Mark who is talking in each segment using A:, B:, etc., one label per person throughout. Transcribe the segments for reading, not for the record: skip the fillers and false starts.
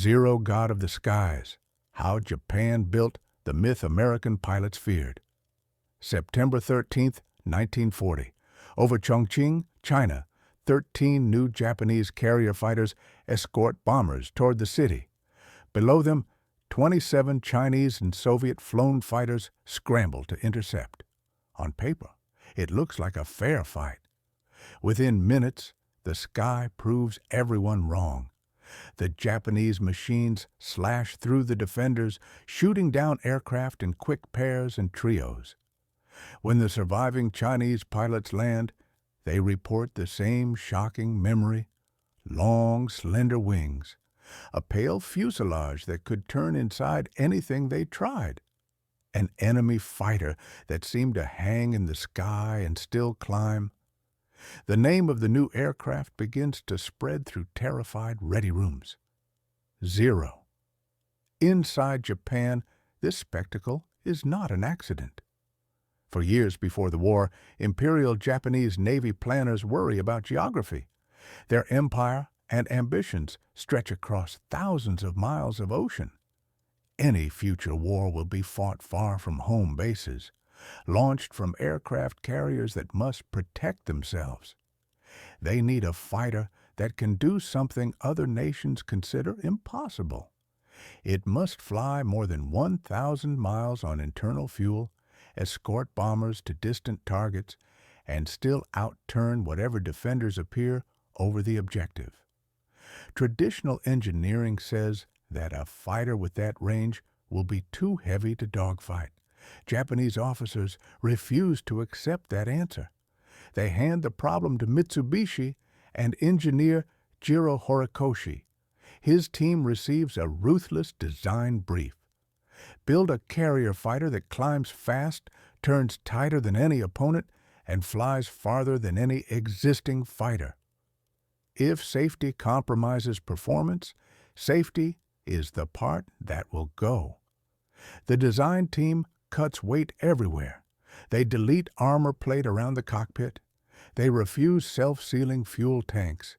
A: Zero God of the Skies, How Japan Built the Myth American Pilots Feared. September 13, 1940. Over Chongqing, China, 13 new Japanese carrier fighters escort bombers toward the city. Below them, 27 Chinese and Soviet flown fighters scramble to intercept. On paper, it looks like a fair fight. Within minutes, the sky proves everyone wrong. The Japanese machines slash through the defenders, shooting down aircraft in quick pairs and trios. When the surviving Chinese pilots land, they report the same shocking memory: long, slender wings, a pale fuselage that could turn inside anything they tried, an enemy fighter that seemed to hang in the sky and still climb. The name of the new aircraft begins to spread through terrified ready rooms. Zero. Inside Japan, this spectacle is not an accident. For years before the war, Imperial Japanese Navy planners worry about geography. Their empire and ambitions stretch across thousands of miles of ocean. Any future war will be fought far from home bases, launched from aircraft carriers that must protect themselves. They need a fighter that can do something other nations consider impossible. It must fly more than 1,000 miles on internal fuel, escort bombers to distant targets, and still outturn whatever defenders appear over the objective. Traditional engineering says that a fighter with that range will be too heavy to dogfight. Japanese officers refuse to accept that answer. They hand the problem to Mitsubishi and engineer Jiro Horikoshi. His team receives a ruthless design brief. Build a carrier fighter that climbs fast, turns tighter than any opponent, and flies farther than any existing fighter. If safety compromises performance, safety is the part that will go. The design team cuts weight everywhere. They delete armor plate around the cockpit. They refuse self-sealing fuel tanks.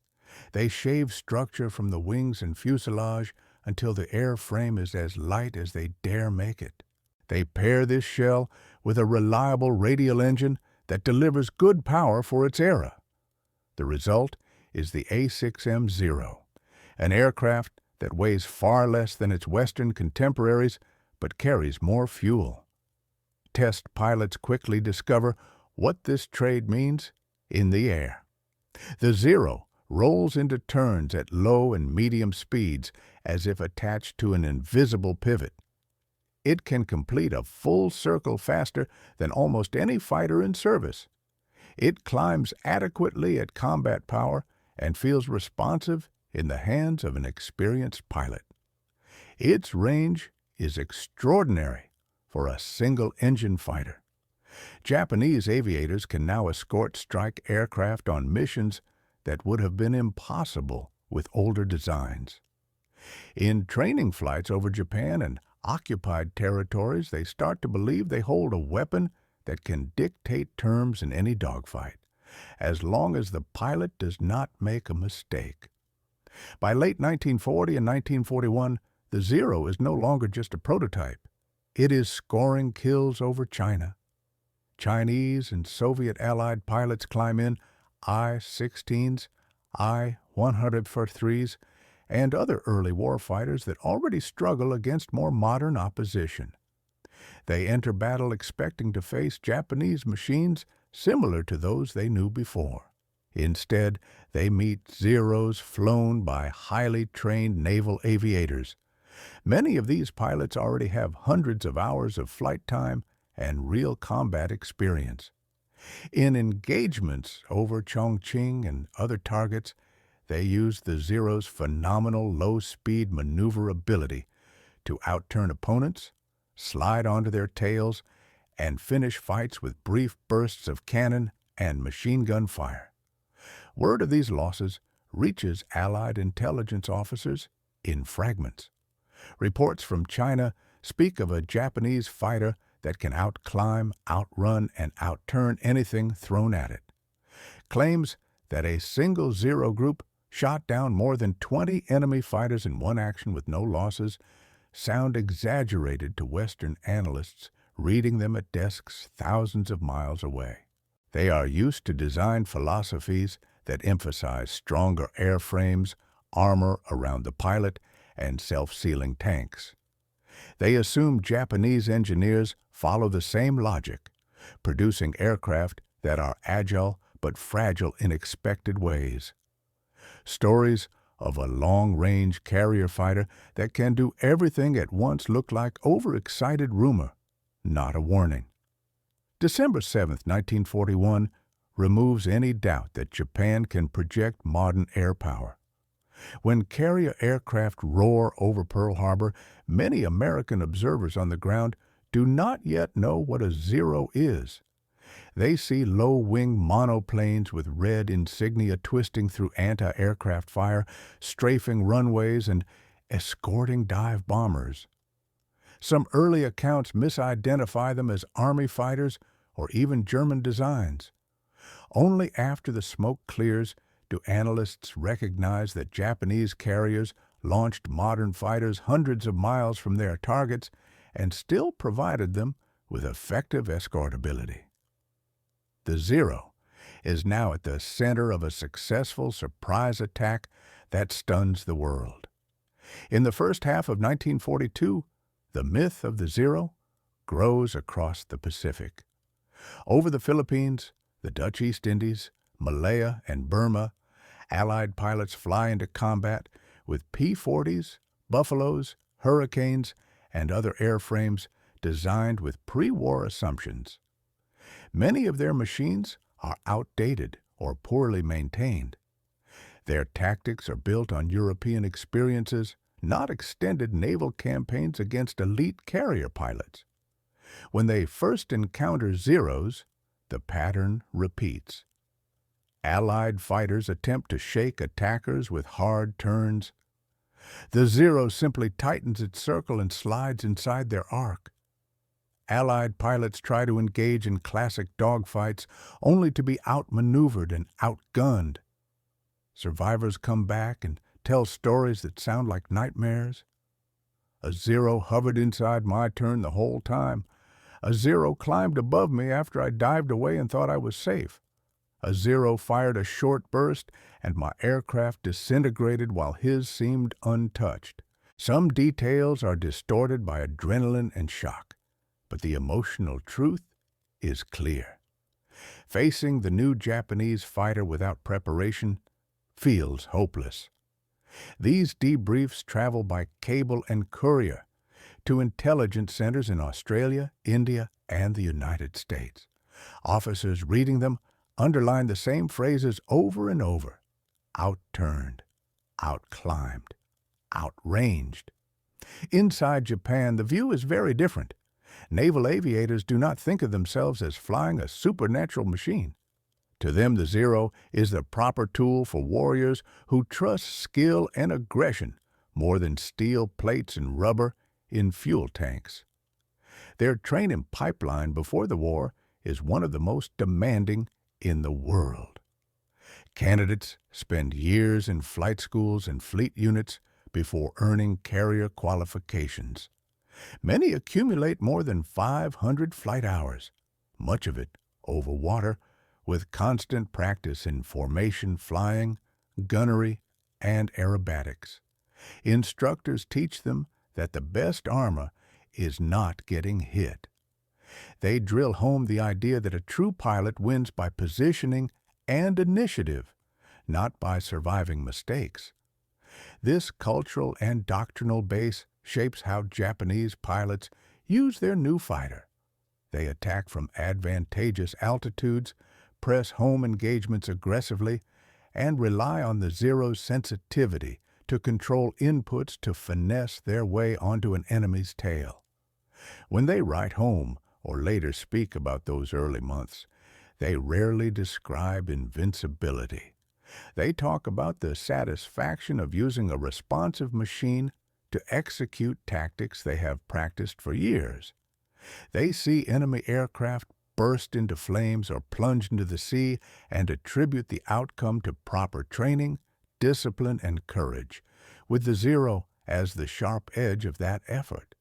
A: They shave structure from the wings and fuselage until the airframe is as light as they dare make it. They pair this shell with a reliable radial engine that delivers good power for its era. The result is the A6M-0, an aircraft that weighs far less than its Western contemporaries but carries more fuel. Test pilots quickly discover what this trade means in the air. The Zero rolls into turns at low and medium speeds as if attached to an invisible pivot. It can complete a full circle faster than almost any fighter in service. It climbs adequately at combat power and feels responsive in the hands of an experienced pilot. Its range is extraordinary for a single-engine fighter. Japanese aviators can now escort strike aircraft on missions that would have been impossible with older designs. In training flights over Japan and occupied territories, they start to believe they hold a weapon that can dictate terms in any dogfight, as long as the pilot does not make a mistake. By late 1940 and 1941, the Zero is no longer just a prototype. It is scoring kills over China. Chinese and Soviet allied pilots climb in I-16s, I-143s, and other early warfighters that already struggle against more modern opposition. They enter battle expecting to face Japanese machines similar to those they knew before. Instead, they meet Zeros flown by highly trained naval aviators. Many of these pilots already have hundreds of hours of flight time and real combat experience. In engagements over Chongqing and other targets, they use the Zero's phenomenal low-speed maneuverability to outturn opponents, slide onto their tails, and finish fights with brief bursts of cannon and machine gun fire. Word of these losses reaches Allied intelligence officers in fragments. Reports from China speak of a Japanese fighter that can outclimb, outrun, and outturn anything thrown at it. Claims that a single Zero group shot down more than 20 enemy fighters in one action with no losses, sound exaggerated to Western analysts reading them at desks thousands of miles away. They are used to design philosophies that emphasize stronger airframes, armor around the pilot, and self-sealing tanks. They assume Japanese engineers follow the same logic, producing aircraft that are agile but fragile in expected ways. Stories of a long-range carrier fighter that can do everything at once look like overexcited rumor, not a warning. December 7, 1941, removes any doubt that Japan can project modern air power. When carrier aircraft roar over Pearl Harbor, many American observers on the ground do not yet know what a Zero is. They see low-wing monoplanes with red insignia twisting through anti-aircraft fire, strafing runways, and escorting dive bombers. Some early accounts misidentify them as Army fighters or even German designs. Only after the smoke clears do analysts recognize that Japanese carriers launched modern fighters hundreds of miles from their targets and still provided them with effective escortability. The Zero is now at the center of a successful surprise attack that stuns the world. In the first half of 1942, the myth of the Zero grows across the Pacific. Over the Philippines, the Dutch East Indies, Malaya, and Burma, Allied pilots fly into combat with P-40s, Buffaloes, Hurricanes, and other airframes designed with pre-war assumptions. Many of their machines are outdated or poorly maintained. Their tactics are built on European experiences, not extended naval campaigns against elite carrier pilots. When they first encounter Zeros, the pattern repeats. Allied fighters attempt to shake attackers with hard turns. The Zero simply tightens its circle and slides inside their arc. Allied pilots try to engage in classic dogfights only to be outmaneuvered and outgunned. Survivors come back and tell stories that sound like nightmares. A Zero hovered inside my turn the whole time. A Zero climbed above me after I dived away and thought I was safe. A Zero fired a short burst, and my aircraft disintegrated while his seemed untouched. Some details are distorted by adrenaline and shock, but the emotional truth is clear. Facing the new Japanese fighter without preparation feels hopeless. These debriefs travel by cable and courier to intelligence centers in Australia, India, and the United States. Officers reading them underline the same phrases over and over: outturned, outclimbed, outranged. Inside Japan, the view is very different. Naval aviators do not think of themselves as flying a supernatural machine. To them, the Zero is the proper tool for warriors who trust skill and aggression more than steel plates and rubber in fuel tanks. Their training pipeline before the war is one of the most demanding in the world. Candidates spend years in flight schools and fleet units before earning carrier qualifications. Many accumulate more than 500 flight hours, much of it over water, with constant practice in formation flying, gunnery, and aerobatics. Instructors teach them that the best armor is not getting hit. They drill home the idea that a true pilot wins by positioning and initiative, not by surviving mistakes. This cultural and doctrinal base shapes how Japanese pilots use their new fighter. They attack from advantageous altitudes, press home engagements aggressively, and rely on the Zero's sensitivity to control inputs to finesse their way onto an enemy's tail. When they write home or later speak about those early months, they rarely describe invincibility. They talk about the satisfaction of using a responsive machine to execute tactics they have practiced for years. They see enemy aircraft burst into flames or plunge into the sea and attribute the outcome to proper training, discipline and courage, with the Zero as the sharp edge of that effort.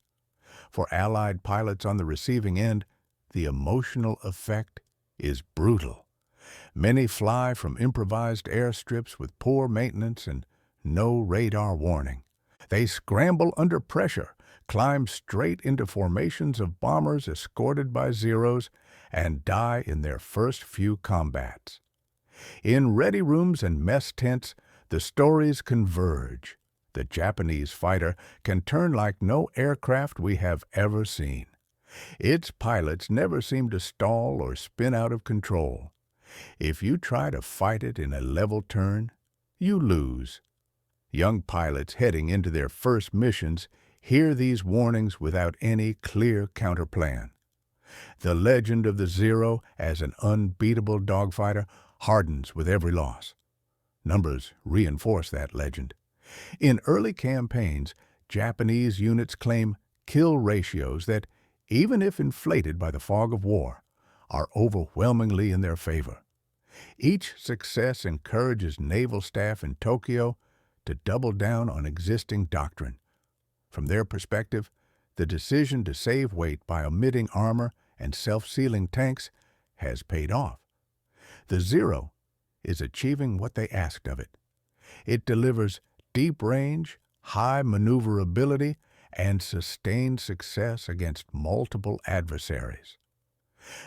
A: For Allied pilots on the receiving end, the emotional effect is brutal. Many fly from improvised airstrips with poor maintenance and no radar warning. They scramble under pressure, climb straight into formations of bombers escorted by Zeros, and die in their first few combats. In ready rooms and mess tents, the stories converge. The Japanese fighter can turn like no aircraft we have ever seen. Its pilots never seem to stall or spin out of control. If you try to fight it in a level turn, you lose. Young pilots heading into their first missions hear these warnings without any clear counterplan. The legend of the Zero as an unbeatable dogfighter hardens with every loss. Numbers reinforce that legend. In early campaigns, Japanese units claim kill ratios that, even if inflated by the fog of war, are overwhelmingly in their favor. Each success encourages naval staff in Tokyo to double down on existing doctrine. From their perspective, the decision to save weight by omitting armor and self-sealing tanks has paid off. The Zero is achieving what they asked of it. It delivers deep range, high maneuverability, and sustained success against multiple adversaries.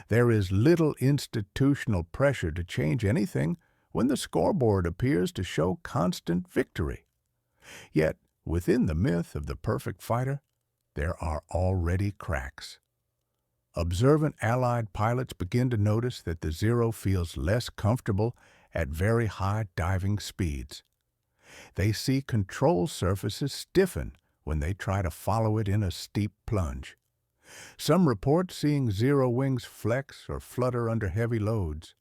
A: There is little institutional pressure to change anything when the scoreboard appears to show constant victory. Yet, within the myth of the perfect fighter, there are already cracks. Observant Allied pilots begin to notice that the Zero feels less comfortable at very high diving speeds. They see control surfaces stiffen when they try to follow it in a steep plunge. Some report seeing Zero wings flex or flutter under heavy loads.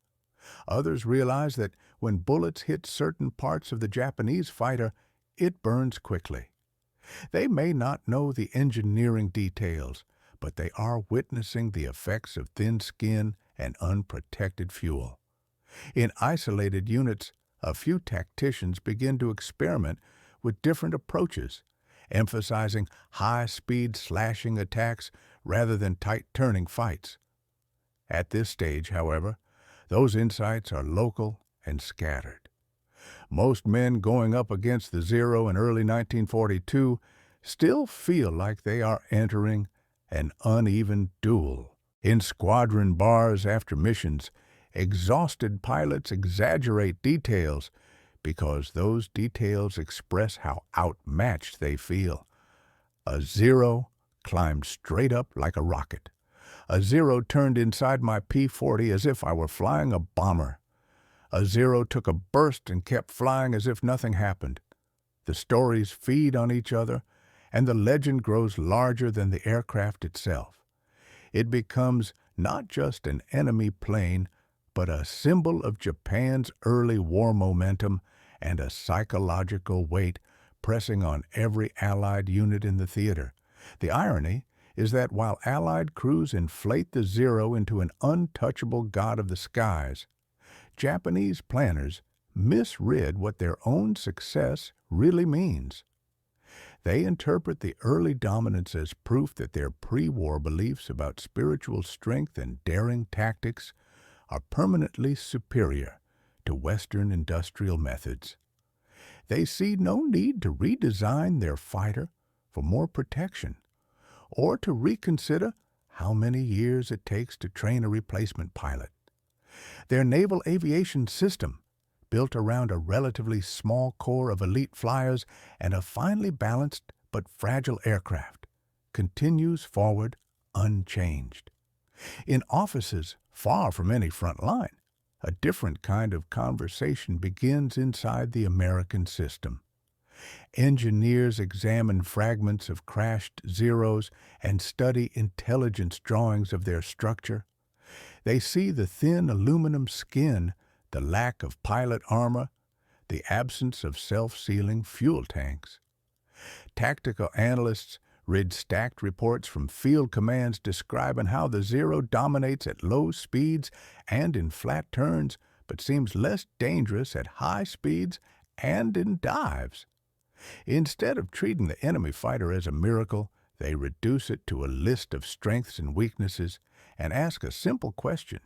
A: Others realize that when bullets hit certain parts of the Japanese fighter, it burns quickly. They may not know the engineering details, but they are witnessing the effects of thin skin and unprotected fuel. In isolated units, a few tacticians begin to experiment with different approaches, emphasizing high-speed slashing attacks rather than tight-turning fights. At this stage, however, those insights are local and scattered. Most men going up against the Zero in early 1942 still feel like they are entering an uneven duel. In squadron bars after missions, exhausted pilots exaggerate details because those details express how outmatched they feel. A Zero climbed straight up like a rocket. A Zero turned inside my P-40 as if I were flying a bomber. A Zero took a burst and kept flying as if nothing happened. The stories feed on each other, and the legend grows larger than the aircraft itself. It becomes not just an enemy plane, but a symbol of Japan's early war momentum and a psychological weight pressing on every Allied unit in the theater. The irony is that while Allied crews inflate the Zero into an untouchable god of the skies, Japanese planners misread what their own success really means. They interpret the early dominance as proof that their pre-war beliefs about spiritual strength and daring tactics are permanently superior to Western industrial methods. They see no need to redesign their fighter for more protection, or to reconsider how many years it takes to train a replacement pilot. Their naval aviation system, built around a relatively small core of elite flyers and a finely balanced but fragile aircraft, continues forward unchanged. In offices far from any front line, a different kind of conversation begins inside the American system. Engineers examine fragments of crashed Zeros and study intelligence drawings of their structure. They see the thin aluminum skin, the lack of pilot armor, the absence of self-sealing fuel tanks. Tactical analysts read stacked reports from field commands describing how the Zero dominates at low speeds and in flat turns, but seems less dangerous at high speeds and in dives. Instead of treating the enemy fighter as a miracle, they reduce it to a list of strengths and weaknesses and ask a simple question.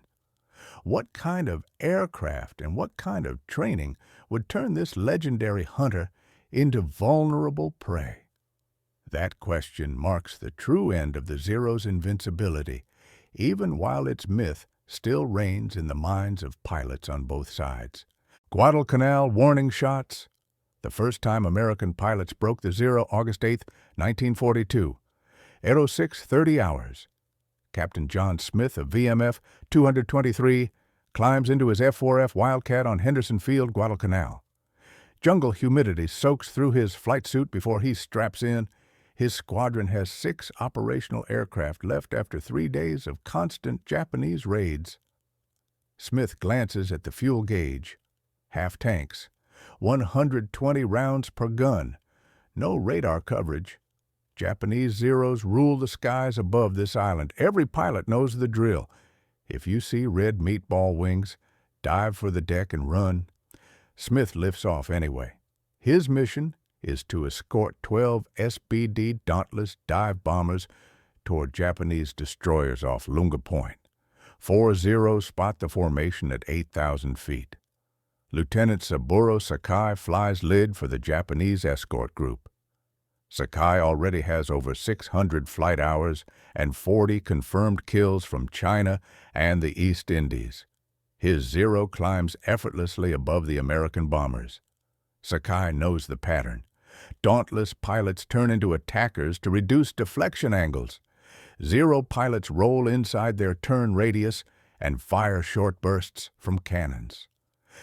A: What kind of aircraft and what kind of training would turn this legendary hunter into vulnerable prey? That question marks the true end of the Zero's invincibility, even while its myth still reigns in the minds of pilots on both sides. Guadalcanal warning shots. The first time American pilots broke the Zero, August 8, 1942. Aero 6, 30 hours. Captain John Smith of VMF 223 climbs into his F-4F Wildcat on Henderson Field, Guadalcanal. Jungle humidity soaks through his flight suit before he straps in. His squadron has 6 operational aircraft left after 3 days of constant Japanese raids. Smith glances at the fuel gauge. Half tanks. 120 rounds per gun. No radar coverage. Japanese Zeros rule the skies above this island. Every pilot knows the drill. If you see red meatball wings, dive for the deck and run. Smith lifts off anyway. His mission is to escort 12 SBD Dauntless dive bombers toward Japanese destroyers off Lunga Point. 4 Zeros spot the formation at 8,000 feet. Lieutenant Saburo Sakai flies lead for the Japanese escort group. Sakai already has over 600 flight hours and 40 confirmed kills from China and the East Indies. His Zero climbs effortlessly above the American bombers. Sakai knows the pattern. Dauntless pilots turn into attackers to reduce deflection angles. Zero pilots roll inside their turn radius and fire short bursts from cannons.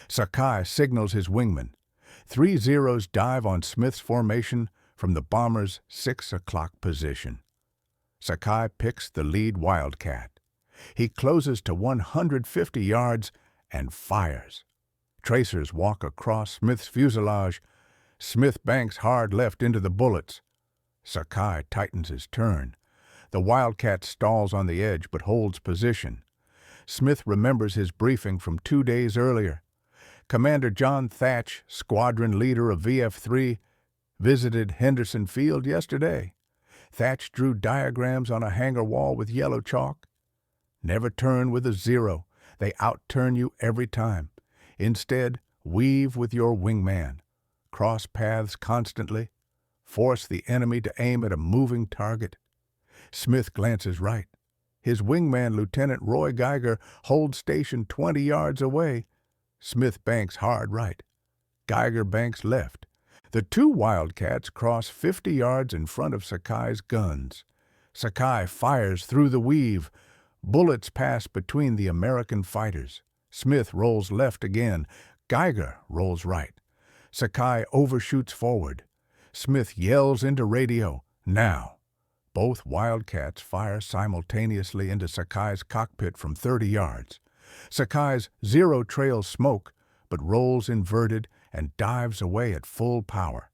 A: Sakai signals his wingmen. 3 Zeros dive on Smith's formation from the bomber's 6 o'clock position. Sakai picks the lead Wildcat. He closes to 150 yards and fires. Tracers walk across Smith's fuselage. Smith banks hard left into the bullets. Sakai tightens his turn. The Wildcat stalls on the edge but holds position. Smith remembers his briefing from 2 days earlier. Commander John Thatch, squadron leader of VF-3, visited Henderson Field yesterday. Thatch drew diagrams on a hangar wall with yellow chalk. Never turn with a Zero. They outturn you every time. Instead, weave with your wingman. Cross paths constantly. Force the enemy to aim at a moving target. Smith glances right. His wingman, Lieutenant Roy Geiger, holds station 20 yards away. Smith banks hard right. Geiger banks left. The 2 Wildcats cross 50 yards in front of Sakai's guns. Sakai fires through the weave. Bullets pass between the American fighters. Smith rolls left again. Geiger rolls right. Sakai overshoots forward. Smith yells into radio, "Now!" Both Wildcats fire simultaneously into Sakai's cockpit from 30 yards. Sakai's Zero trails smoke, but rolls inverted and dives away at full power.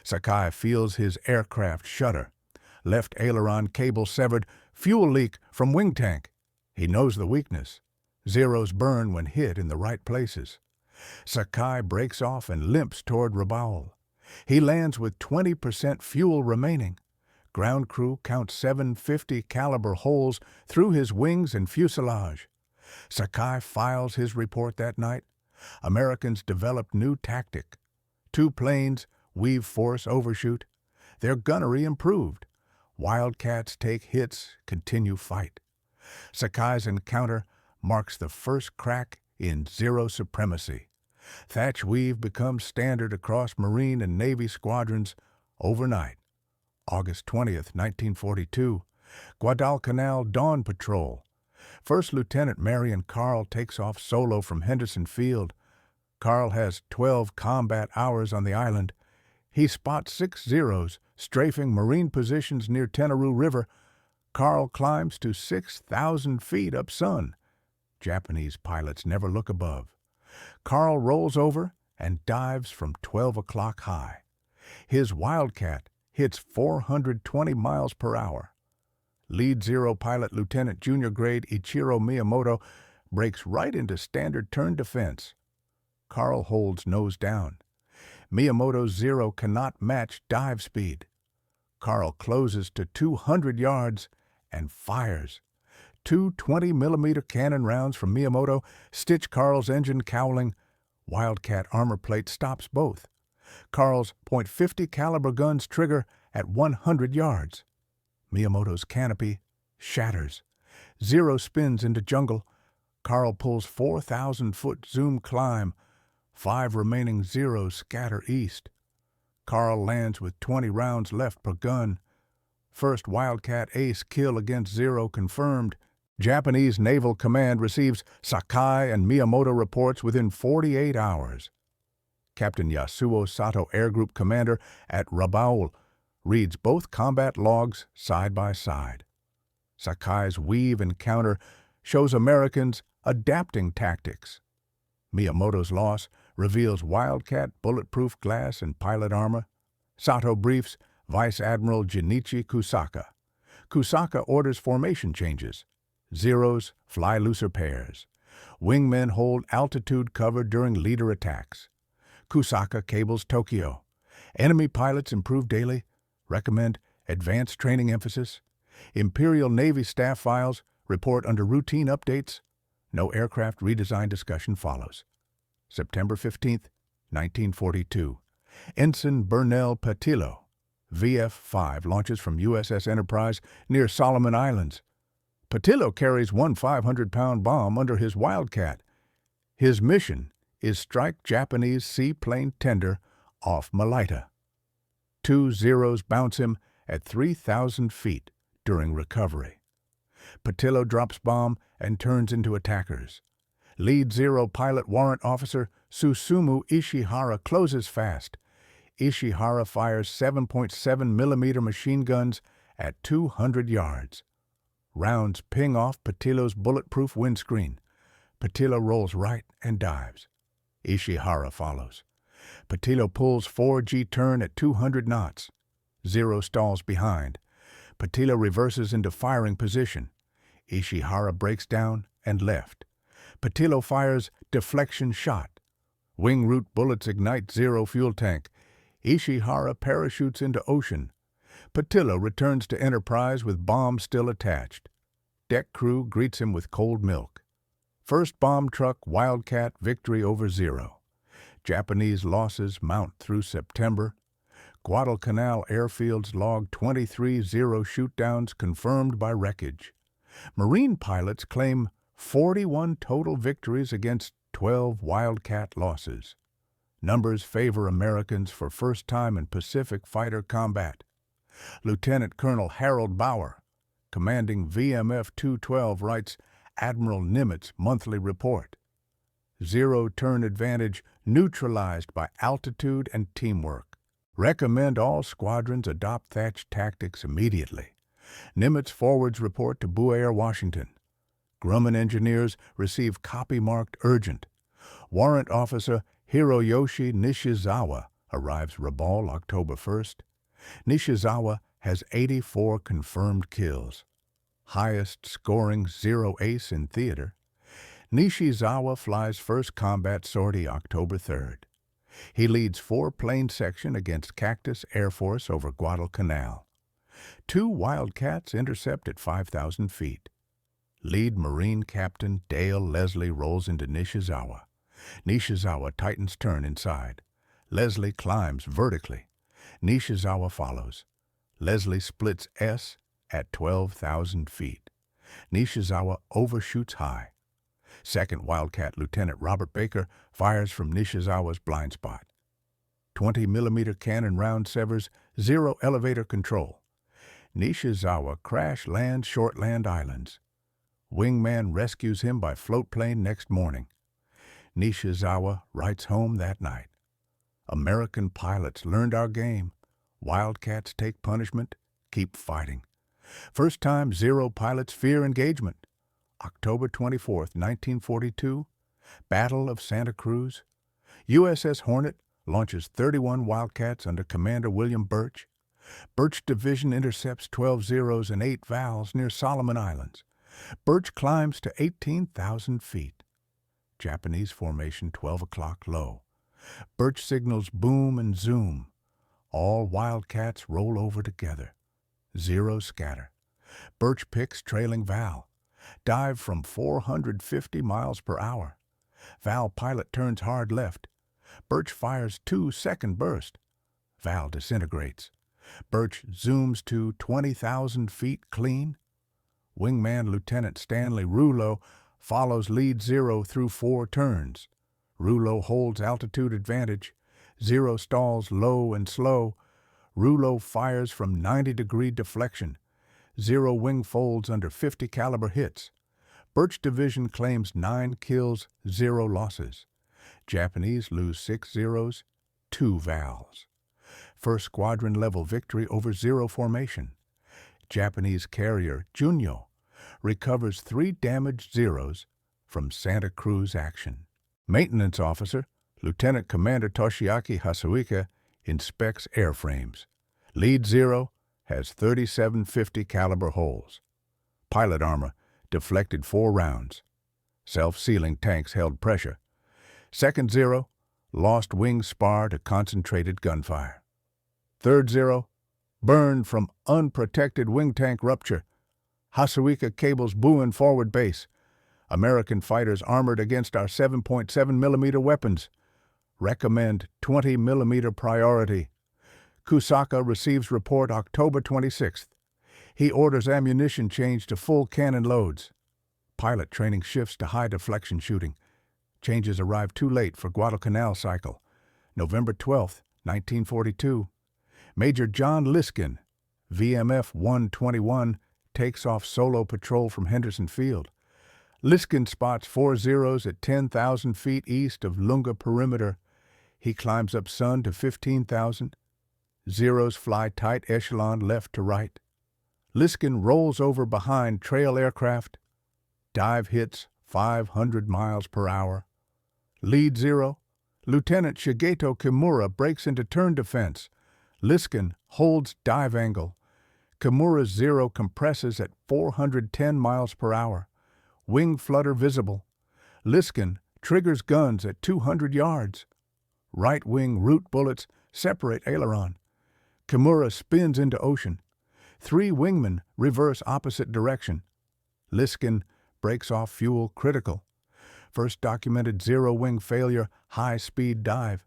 A: Sakai feels his aircraft shudder. Left aileron cable severed, fuel leak from wing tank. He knows the weakness. Zeros burn when hit in the right places. Sakai breaks off and limps toward Rabaul. He lands with 20% fuel remaining. Ground crew counts 750 caliber holes through his wings and fuselage. Sakai files his report that night. Americans developed new tactic. 2 planes, weave force overshoot. Their gunnery improved. Wildcats take hits, continue fight. Sakai's encounter marks the first crack in Zero supremacy. Thatch weave becomes standard across Marine and Navy squadrons overnight. August 20th, 1942. Guadalcanal Dawn Patrol. First Lieutenant Marion Carl takes off solo from Henderson Field. Carl has 12 combat hours on the island. He spots 6 Zeros strafing Marine positions near Tenaroo River. Carl climbs to 6,000 feet up sun. Japanese pilots never look above. Carl rolls over and dives from 12 o'clock high. His Wildcat hits 420 miles per hour. Lead Zero pilot Lieutenant Junior Grade Ichiro Miyamoto breaks right into standard turn defense. Carl holds nose down. Miyamoto's Zero cannot match dive speed. Carl closes to 200 yards and fires. Two 20mm cannon rounds from Miyamoto stitch Carl's engine cowling. Wildcat armor plate stops both. Carl's .50 caliber guns trigger at 100 yards. Miyamoto's canopy shatters. Zero spins into jungle. Carl pulls 4,000-foot zoom climb. 5 remaining Zeros scatter east. Carl lands with 20 rounds left per gun. First Wildcat ace kill against Zero confirmed. Japanese Naval Command receives Sakai and Miyamoto reports within 48 hours. Captain Yasuo Sato Air Group Commander at Rabaul reads both combat logs side by side. Sakai's weave encounter shows Americans adapting tactics. Miyamoto's loss reveals Wildcat bulletproof glass and pilot armor. Sato briefs Vice Admiral Junichi Kusaka. Kusaka orders formation changes. Zeros fly looser pairs. Wingmen hold altitude cover during leader attacks. Kusaka cables Tokyo. Enemy pilots improve daily. Recommend advanced training emphasis. Imperial Navy staff files report under routine updates. No aircraft redesign discussion follows. September 15, 1942. Ensign Burnell Patillo, VF-5, launches from USS Enterprise near Solomon Islands. Patillo carries one 500-pound bomb under his Wildcat. His mission is strike Japanese seaplane tender off Malaita. 2 Zeros bounce him at 3,000 feet during recovery. Patillo drops bomb and turns into attackers. Lead Zero pilot warrant officer Susumu Ishihara closes fast. Ishihara fires 7.7mm machine guns at 200 yards. Rounds ping off Patillo's bulletproof windscreen. Patillo rolls right and dives. Ishihara follows. Patillo pulls 4G turn at 200 knots. Zero stalls behind. Patillo reverses into firing position. Ishihara breaks down and left. Patillo fires deflection shot. Wing root bullets ignite Zero fuel tank. Ishihara parachutes into ocean. Patillo returns to Enterprise with bomb still attached. Deck crew greets him with cold milk. First bomb truck Wildcat victory over Zero. Japanese losses mount through September. Guadalcanal airfields log 23 Zero shootdowns confirmed by wreckage. Marine pilots claim 41 total victories against 12 Wildcat losses. Numbers favor Americans for first time in Pacific fighter combat. Lieutenant Colonel Harold Bauer, commanding VMF 212, writes Admiral Nimitz monthly report. Zero turn advantage neutralized by altitude and teamwork. Recommend all squadrons adopt thatch tactics immediately. Nimitz forwards report to Buaire, Washington. Grumman engineers receive copy marked urgent. Warrant officer Hiroyoshi Nishizawa arrives Rabaul October 1st. Nishizawa has 84 confirmed kills. Highest scoring Zero ace in theater. Nishizawa flies first combat sortie October 3rd. He leads 4-plane section against Cactus Air Force over Guadalcanal. 2 Wildcats intercept at 5,000 feet. Lead Marine Captain Dale Leslie rolls into Nishizawa. Nishizawa tightens turn inside. Leslie climbs vertically. Nishizawa follows. Leslie splits S at 12,000 feet. Nishizawa overshoots high. Second Wildcat Lieutenant Robert Baker fires from Nishizawa's blind spot. 20mm cannon round severs Zero elevator control. Nishizawa crash lands Shortland Islands. Wingman rescues him by float plane next morning. Nishizawa writes home that night. American pilots learned our game. Wildcats take punishment, keep fighting. First time Zero pilots fear engagement. October 24, 1942, Battle of Santa Cruz. USS Hornet launches 31 Wildcats under Commander William Birch. Birch Division intercepts 12 Zeros and 8 Vals near Solomon Islands. Birch climbs to 18,000 feet. Japanese formation 12 o'clock low. Birch signals boom and zoom. All Wildcats roll over together. Zeros scatter. Birch picks trailing Val. Dive from 450 miles per hour. Val pilot turns hard left. Birch fires 2-second burst. Val disintegrates. Birch zooms to 20,000 feet clean. Wingman Lieutenant Stanley Rouleau follows lead Zero through 4 turns. Rouleau holds altitude advantage. Zero stalls low and slow. Rouleau fires from 90-degree deflection. Zero wing folds under 50 caliber hits. Birch Division claims 9 kills, 0 losses. Japanese lose 6 Zeros, 2 Vals. First squadron level victory over Zero formation. Japanese carrier Junyo recovers 3 damaged Zeros from Santa Cruz action. Maintenance officer Lieutenant Commander Toshiaki Hasuika inspects airframes. Lead Zero has 3750 caliber holes. Pilot armor deflected 4 rounds. Self-sealing tanks held pressure. Second Zero lost wing spar to concentrated gunfire. Third Zero burned from unprotected wing tank rupture. Hasuika cables Buin forward base. American fighters armored against our 7.7 millimeter weapons. Recommend 20 millimeter priority. Kusaka receives report October 26th. He orders ammunition change to full cannon loads. Pilot training shifts to high deflection shooting. Changes arrive too late for Guadalcanal cycle. November 12, 1942. Major John Liskin, VMF 121, takes off solo patrol from Henderson Field. Liskin spots 4 Zeros at 10,000 feet east of Lunga perimeter. He climbs up Sun to 15,000. Zeros fly tight echelon left to right. Liskin rolls over behind trail aircraft. Dive hits 500 miles per hour. Lead Zero, Lieutenant Shigeto Kimura breaks into turn defense. Liskin holds dive angle. Kimura's Zero compresses at 410 miles per hour. Wing flutter visible. Liskin triggers guns at 200 yards. Right wing root bullets separate aileron. Kimura spins into ocean. 3 wingmen reverse opposite direction. Liskin breaks off fuel critical. First documented Zero wing failure, high-speed dive.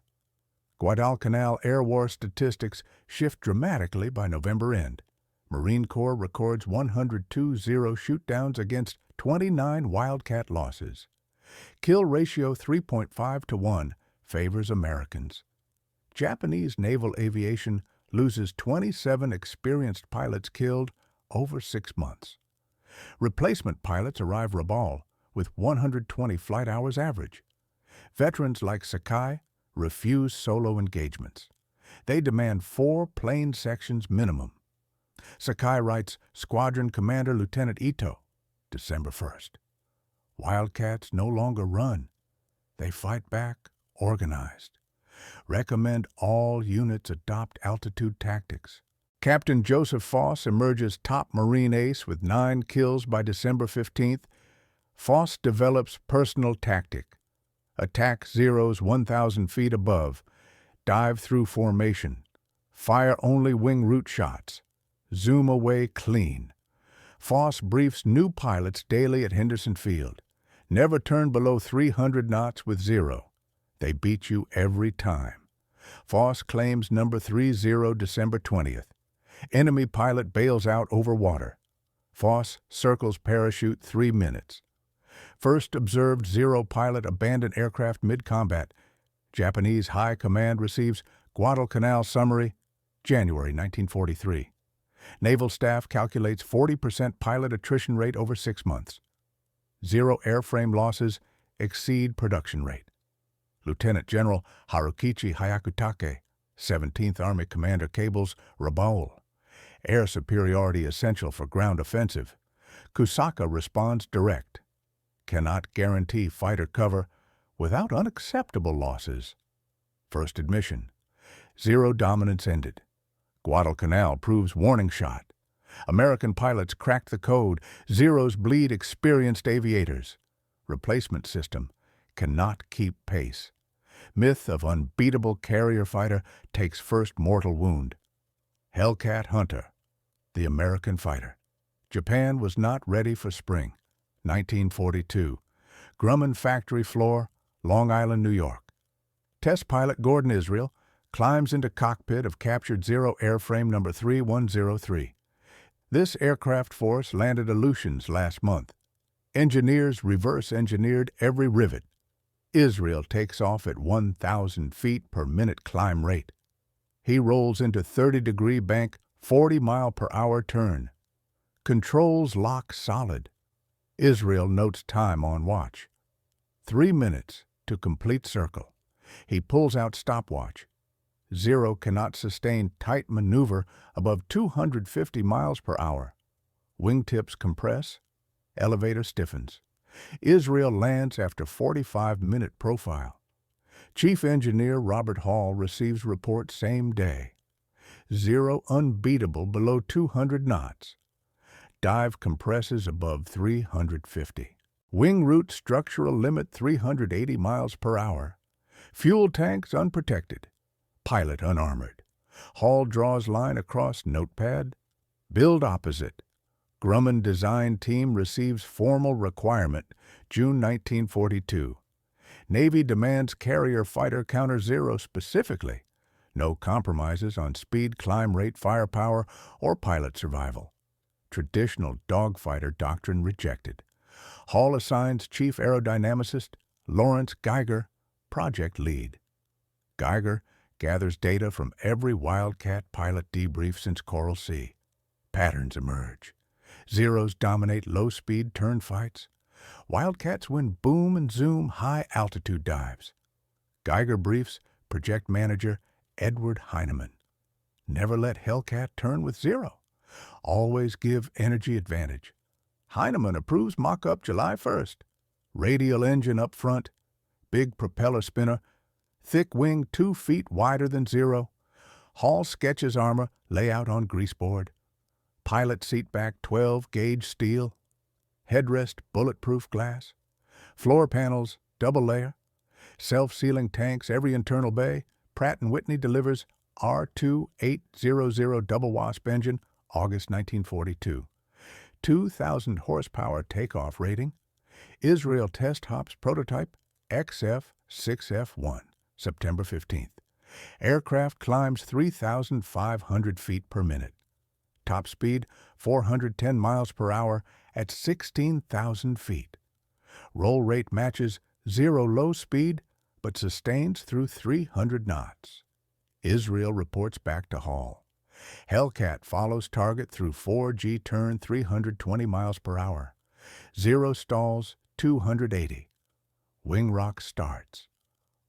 A: Guadalcanal Air War statistics shift dramatically by November end. Marine Corps records 102 Zero shootdowns against 29 Wildcat losses. Kill ratio 3.5 to 1 favors Americans. Japanese naval aviation loses 27 experienced pilots killed over 6 months. Replacement pilots arrive Rabaul with 120 flight hours average. Veterans like Sakai refuse solo engagements. They demand 4 plane sections minimum. Sakai writes Squadron Commander Lieutenant Ito, December 1st. Wildcats no longer run. They fight back organized. Recommend all units adopt altitude tactics. Captain Joseph Foss emerges top Marine ace with 9 kills by December 15th. Foss develops personal tactic. Attack Zeros 1,000 feet above. Dive through formation. Fire only wing root shots. Zoom away clean. Foss briefs new pilots daily at Henderson Field. Never turn below 300 knots with Zero. They beat you every time. Foss claims number 30 December 20th. Enemy pilot bails out over water. Foss circles parachute 3 minutes. First observed Zero pilot abandon aircraft mid-combat. Japanese High Command receives Guadalcanal summary, January 1943. Naval staff calculates 40% pilot attrition rate over 6 months. Zero airframe losses exceed production rate. Lieutenant General Harukichi Hyakutake, 17th Army Commander cables Rabaul. Air superiority essential for ground offensive. Kusaka responds direct. Cannot guarantee fighter cover without unacceptable losses. First admission. Zero dominance ended. Guadalcanal proves warning shot. American pilots cracked the code. Zeros bleed experienced aviators. Replacement system cannot keep pace. myth of unbeatable carrier fighter takes first mortal wound. Hellcat Hunter, the American fighter. Japan was not ready for spring. 1942. Grumman factory floor, Long Island, New York. Test pilot Gordon Israel climbs into cockpit of captured Zero airframe number 3103. This aircraft force landed Aleutians last month. Engineers reverse-engineered every rivet. Israel takes off at 1,000 feet per minute climb rate. He rolls into 30-degree bank, 40-mile-per-hour turn. Controls lock solid. Israel notes time on watch. 3 minutes to complete circle. He pulls out stopwatch. Zero cannot sustain tight maneuver above 250 miles per hour. Wingtips compress. Elevator stiffens. Israel lands after 45-minute profile. Chief Engineer Robert Hall receives report same day. Zero unbeatable below 200 knots. Dive compresses above 350. Wing route structural limit 380 miles per hour. Fuel tanks unprotected. Pilot unarmored. Hall draws line across notepad. Build opposite. Grumman design team receives formal requirement, June 1942. Navy demands carrier fighter counter Zero specifically. No compromises on speed, climb rate, firepower, or pilot survival. Traditional dogfighter doctrine rejected. Hall assigns chief aerodynamicist Lawrence Geiger, project lead. Geiger gathers data from every Wildcat pilot debrief since Coral Sea. Patterns emerge. Zeros dominate low-speed turn fights. Wildcats win boom and zoom high-altitude dives. Geiger briefs project manager Edward Heinemann. Never let Hellcat turn with Zero. Always give energy advantage. Heinemann approves mock-up July 1st. Radial engine up front. Big propeller spinner. Thick wing 2 feet wider than Zero. Hall sketches armor, layout on greaseboard. Pilot seat back 12-gauge steel. Headrest bulletproof glass. Floor panels double layer. Self-sealing tanks every internal bay. Pratt & Whitney delivers R2800 double wasp engine, August 1942. 2,000 horsepower takeoff rating. Israel test hops prototype XF-6F1. September 15th. Aircraft climbs 3,500 feet per minute. Top speed 410 miles per hour at 16,000 feet. Roll rate matches Zero low speed but sustains through 300 knots. Israel reports back to Hall. Hellcat follows target through 4G turn 320 miles per hour. Zero stalls 280. Wing rock starts.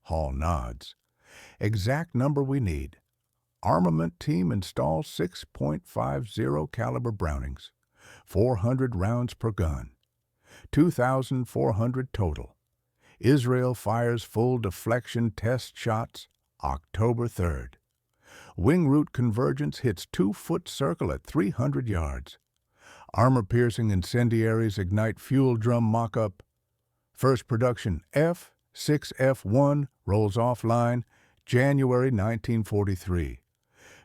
A: Hall nods. Exact number we need. Armament team installs 6.50 caliber Brownings. 400 rounds per gun. 2,400 total. Israel fires full deflection test shots October 3rd. Wing route convergence hits 2-foot circle at 300 yards. Armor-piercing incendiaries ignite fuel drum mock-up. First production F-6F1 rolls offline January 1943.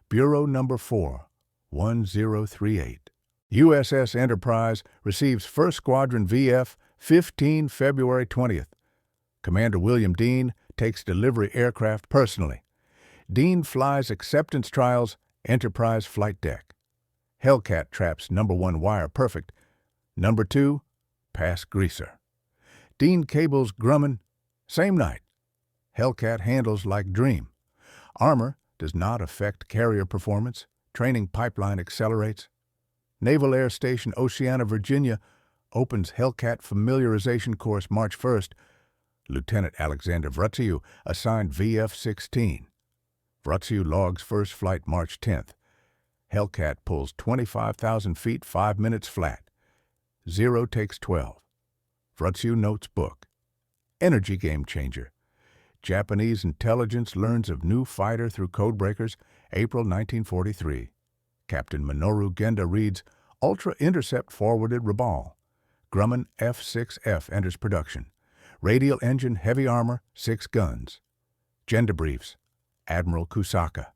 A: Bureau number 4, 1038. USS Enterprise receives 1st Squadron VF-15 February 20th. Commander William Dean takes delivery aircraft personally. Dean flies acceptance trials, Enterprise flight deck. Hellcat traps number 1 wire perfect. Number 2, pass greaser. Dean cables Grumman, same night. Hellcat handles like dream. Armor does not affect carrier performance. Training pipeline accelerates. Naval Air Station Oceana, Virginia opens Hellcat familiarization course March 1st. Lieutenant Alexander Vrutziu assigned VF-16. Vrutziu logs first flight March 10th. Hellcat pulls 25,000 feet 5 minutes flat. Zero takes 12. Vrutziu notes book. Energy game changer. Japanese intelligence learns of new fighter through codebreakers, April 1943. Captain Minoru Genda reads, Ultra Intercept forwarded Rabaul. Grumman F-6F enters production. Radial engine, heavy armor, 6 guns. Gender briefs. Admiral Kusaka.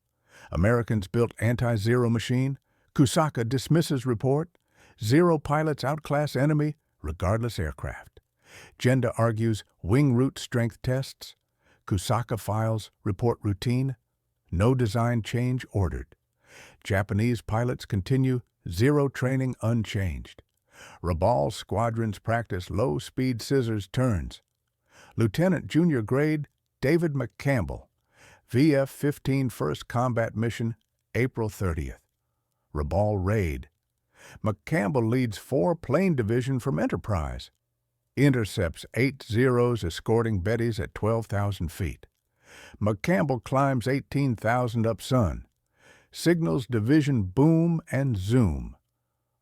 A: Americans built anti-Zero machine. Kusaka dismisses report. Zero pilots outclass enemy, regardless aircraft. Genda argues wing root strength tests. Kusaka files report routine. No design change ordered. Japanese pilots continue Zero training unchanged. Rabaul squadrons practice low-speed scissors turns. Lieutenant Junior Grade David McCampbell. VF-15 First Combat Mission, April 30th. Rabaul raid. McCampbell leads 4 plane division from Enterprise. Intercepts 8 Zeros escorting Bettys at 12,000 feet. McCampbell climbs 18,000 up Sun. Signals division boom and zoom.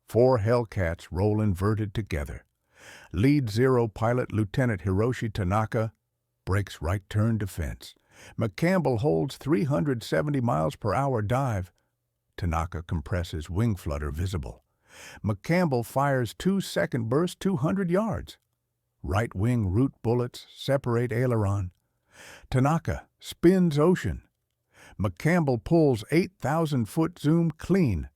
A: 4 Hellcats roll inverted together. Lead Zero pilot Lieutenant Hiroshi Tanaka breaks right turn defense. McCampbell holds 370 miles per hour dive. Tanaka compresses wing flutter visible. McCampbell fires 2-second burst 200 yards. Right wing root bullets separate aileron. Tanaka spins ocean. McCampbell pulls 8,000-foot zoom clean.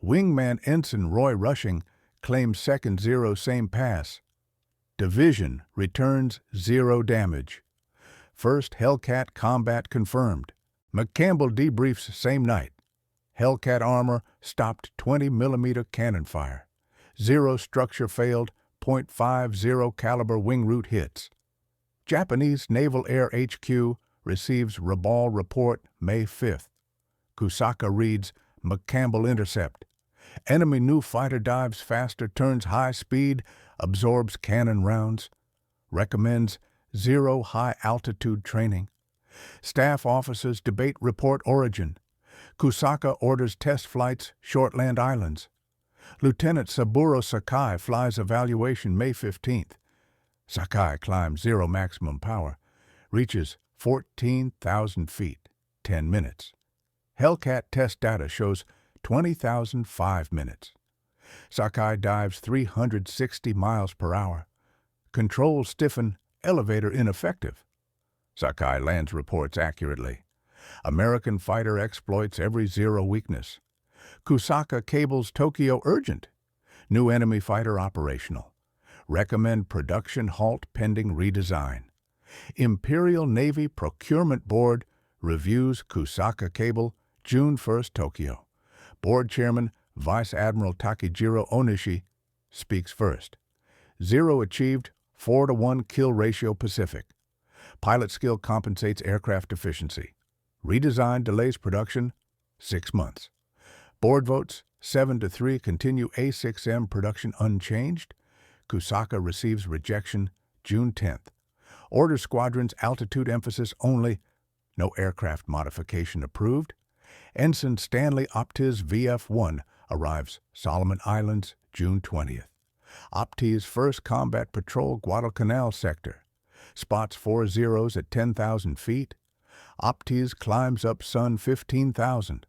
A: Wingman Ensign Roy Rushing claims second Zero same pass. Division returns 0 damage. First Hellcat combat confirmed. McCampbell debriefs same night. Hellcat armor stopped 20mm cannon fire. Zero structure failed, .50 caliber wing root hits. Japanese Naval Air HQ receives Rabaul report May 5th. Kusaka reads McCampbell intercept. Enemy new fighter dives faster, turns high speed, absorbs cannon rounds. Recommends Zero high-altitude training. Staff officers debate report origin. Kusaka orders test flights, Shortland Islands. Lieutenant Saburo Sakai flies evaluation May 15th. Sakai climbs Zero maximum power, reaches 14,000 feet, 10 minutes. Hellcat test data shows 20,005 minutes. Sakai dives 360 miles per hour. Controls stiffen, elevator ineffective. Sakai lands reports accurately. American fighter exploits every Zero weakness. Kusaka cables Tokyo urgent. New enemy fighter operational. Recommend production halt pending redesign. Imperial Navy Procurement Board reviews Kusaka cable June 1st Tokyo. Board Chairman Vice Admiral Takejiro Onishi speaks first. Zero achieved 4-to-1 kill ratio Pacific. Pilot skill compensates aircraft deficiency. Redesign delays production 6 months. Board votes 7-3 continue A6M production unchanged. Kusaka receives rejection June 10th. Order squadrons altitude emphasis only. No aircraft modification approved. Ensign Stanley Optiz VF-1 arrives Solomon Islands June 20th. Optiz first combat patrol Guadalcanal sector. Spots 4 Zeros at 10,000 feet. Optiz climbs up Sun 15,000.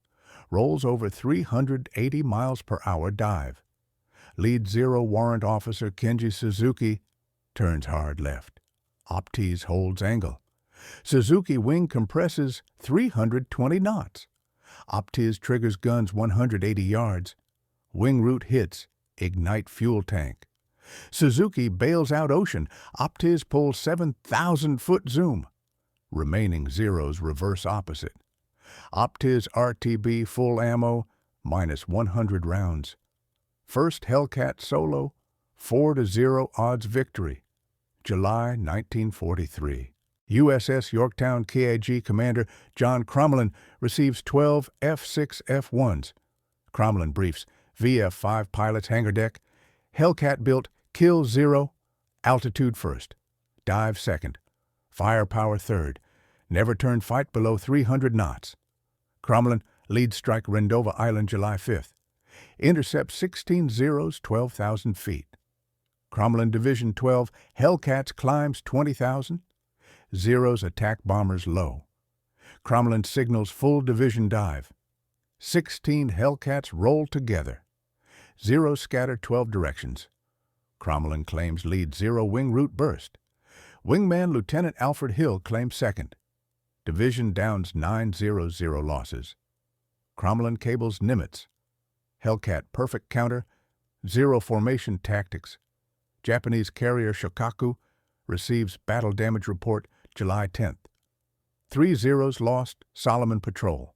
A: Rolls over 380 miles per hour dive. Lead Zero warrant officer Kenji Suzuki turns hard left. Optiz holds angle. Suzuki wing compresses 320 knots. Optiz triggers guns 180 yards. Wing root hits, ignite fuel tank. Suzuki bails out ocean. Optiz pulls 7,000-foot zoom. Remaining Zeros reverse opposite. Optiz RTB full ammo, minus 100 rounds. First Hellcat solo, 4-0 odds victory. July 1943. USS Yorktown KAG Commander John Crommelin receives 12 F-6 F-1s. Crommelin briefs VF-5 pilots hangar deck. Hellcat built kill 0, altitude first, dive second, firepower third, never turn fight below 300 knots. Crommelin lead strike Rendova Island July 5th. Intercept 16 Zeros 12,000 feet. Crommelin Division 12 Hellcats climbs 20,000. Zeros attack bombers low. Crommelin signals full division dive. 16 Hellcats roll together. Zeros scatter 12 directions. Crommelin claims lead Zero wing root burst. Wingman Lieutenant Alfred Hill claims second. Division downs 900 losses. Crommelin cables Nimitz. Hellcat perfect counter, zero formation tactics. Japanese carrier Shokaku receives battle damage report July 10th. 3 zeros lost Solomon Patrol.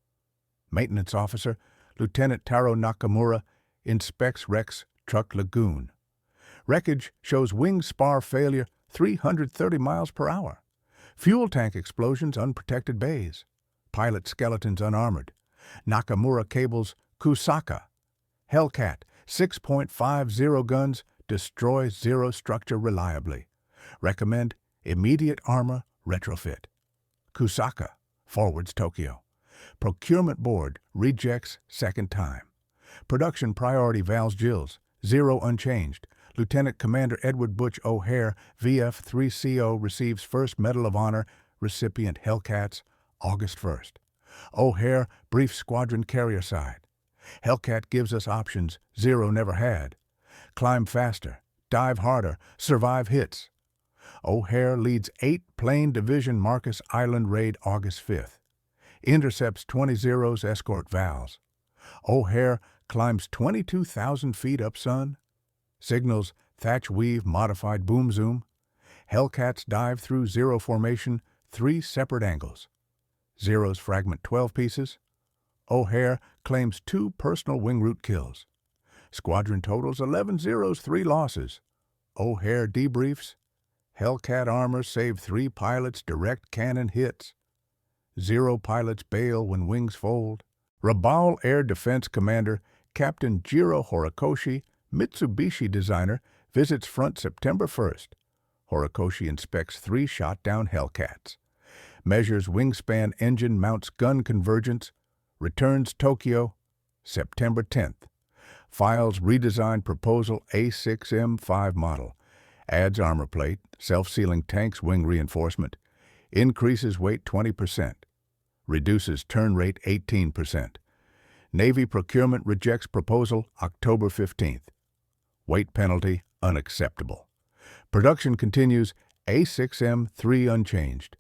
A: Maintenance officer Lieutenant Taro Nakamura inspects wrecks Truck Lagoon. Wreckage shows wing spar failure 330 miles per hour. Fuel tank explosions unprotected bays. Pilot skeletons unarmored. Nakamura cables Kusaka. Hellcat 6.50 guns destroy zero structure reliably. Recommend immediate armor retrofit. Kusaka forwards Tokyo. Procurement board rejects second time. Production priority Vals Gills, 0 unchanged. Lieutenant Commander Edward Butch O'Hare, VF-3CO, receives first Medal of Honor, recipient Hellcats, August 1st. O'Hare briefs squadron carrier side. Hellcat gives us options 0 never had. Climb faster, dive harder, survive hits. O'Hare leads 8 plane division Marcus Island raid August 5th. Intercepts 20 Zeros escort Vals. O'Hare climbs 22,000 feet up sun. Signals Thatch Weave modified boom zoom. Hellcats dive through zero formation 3 separate angles. Zeros fragment 12 pieces. O'Hare claims 2 personal wing route kills. Squadron totals 11 zeros, 3 losses. O'Hare debriefs. Hellcat armor saved 3 pilots direct cannon hits. 0 pilots bail when wings fold. Rabaul Air Defense Commander Captain Jiro Horikoshi, Mitsubishi designer, visits front September 1st. Horikoshi inspects 3 shot-down Hellcats. Measures wingspan engine mounts gun convergence. Returns Tokyo September 10th. Files redesigned proposal A6M5 model. Adds armor plate, self-sealing tanks wing reinforcement. Increases weight 20%. Reduces turn rate 18%. Navy procurement rejects proposal October 15th. Weight penalty unacceptable. Production continues A6M3 unchanged.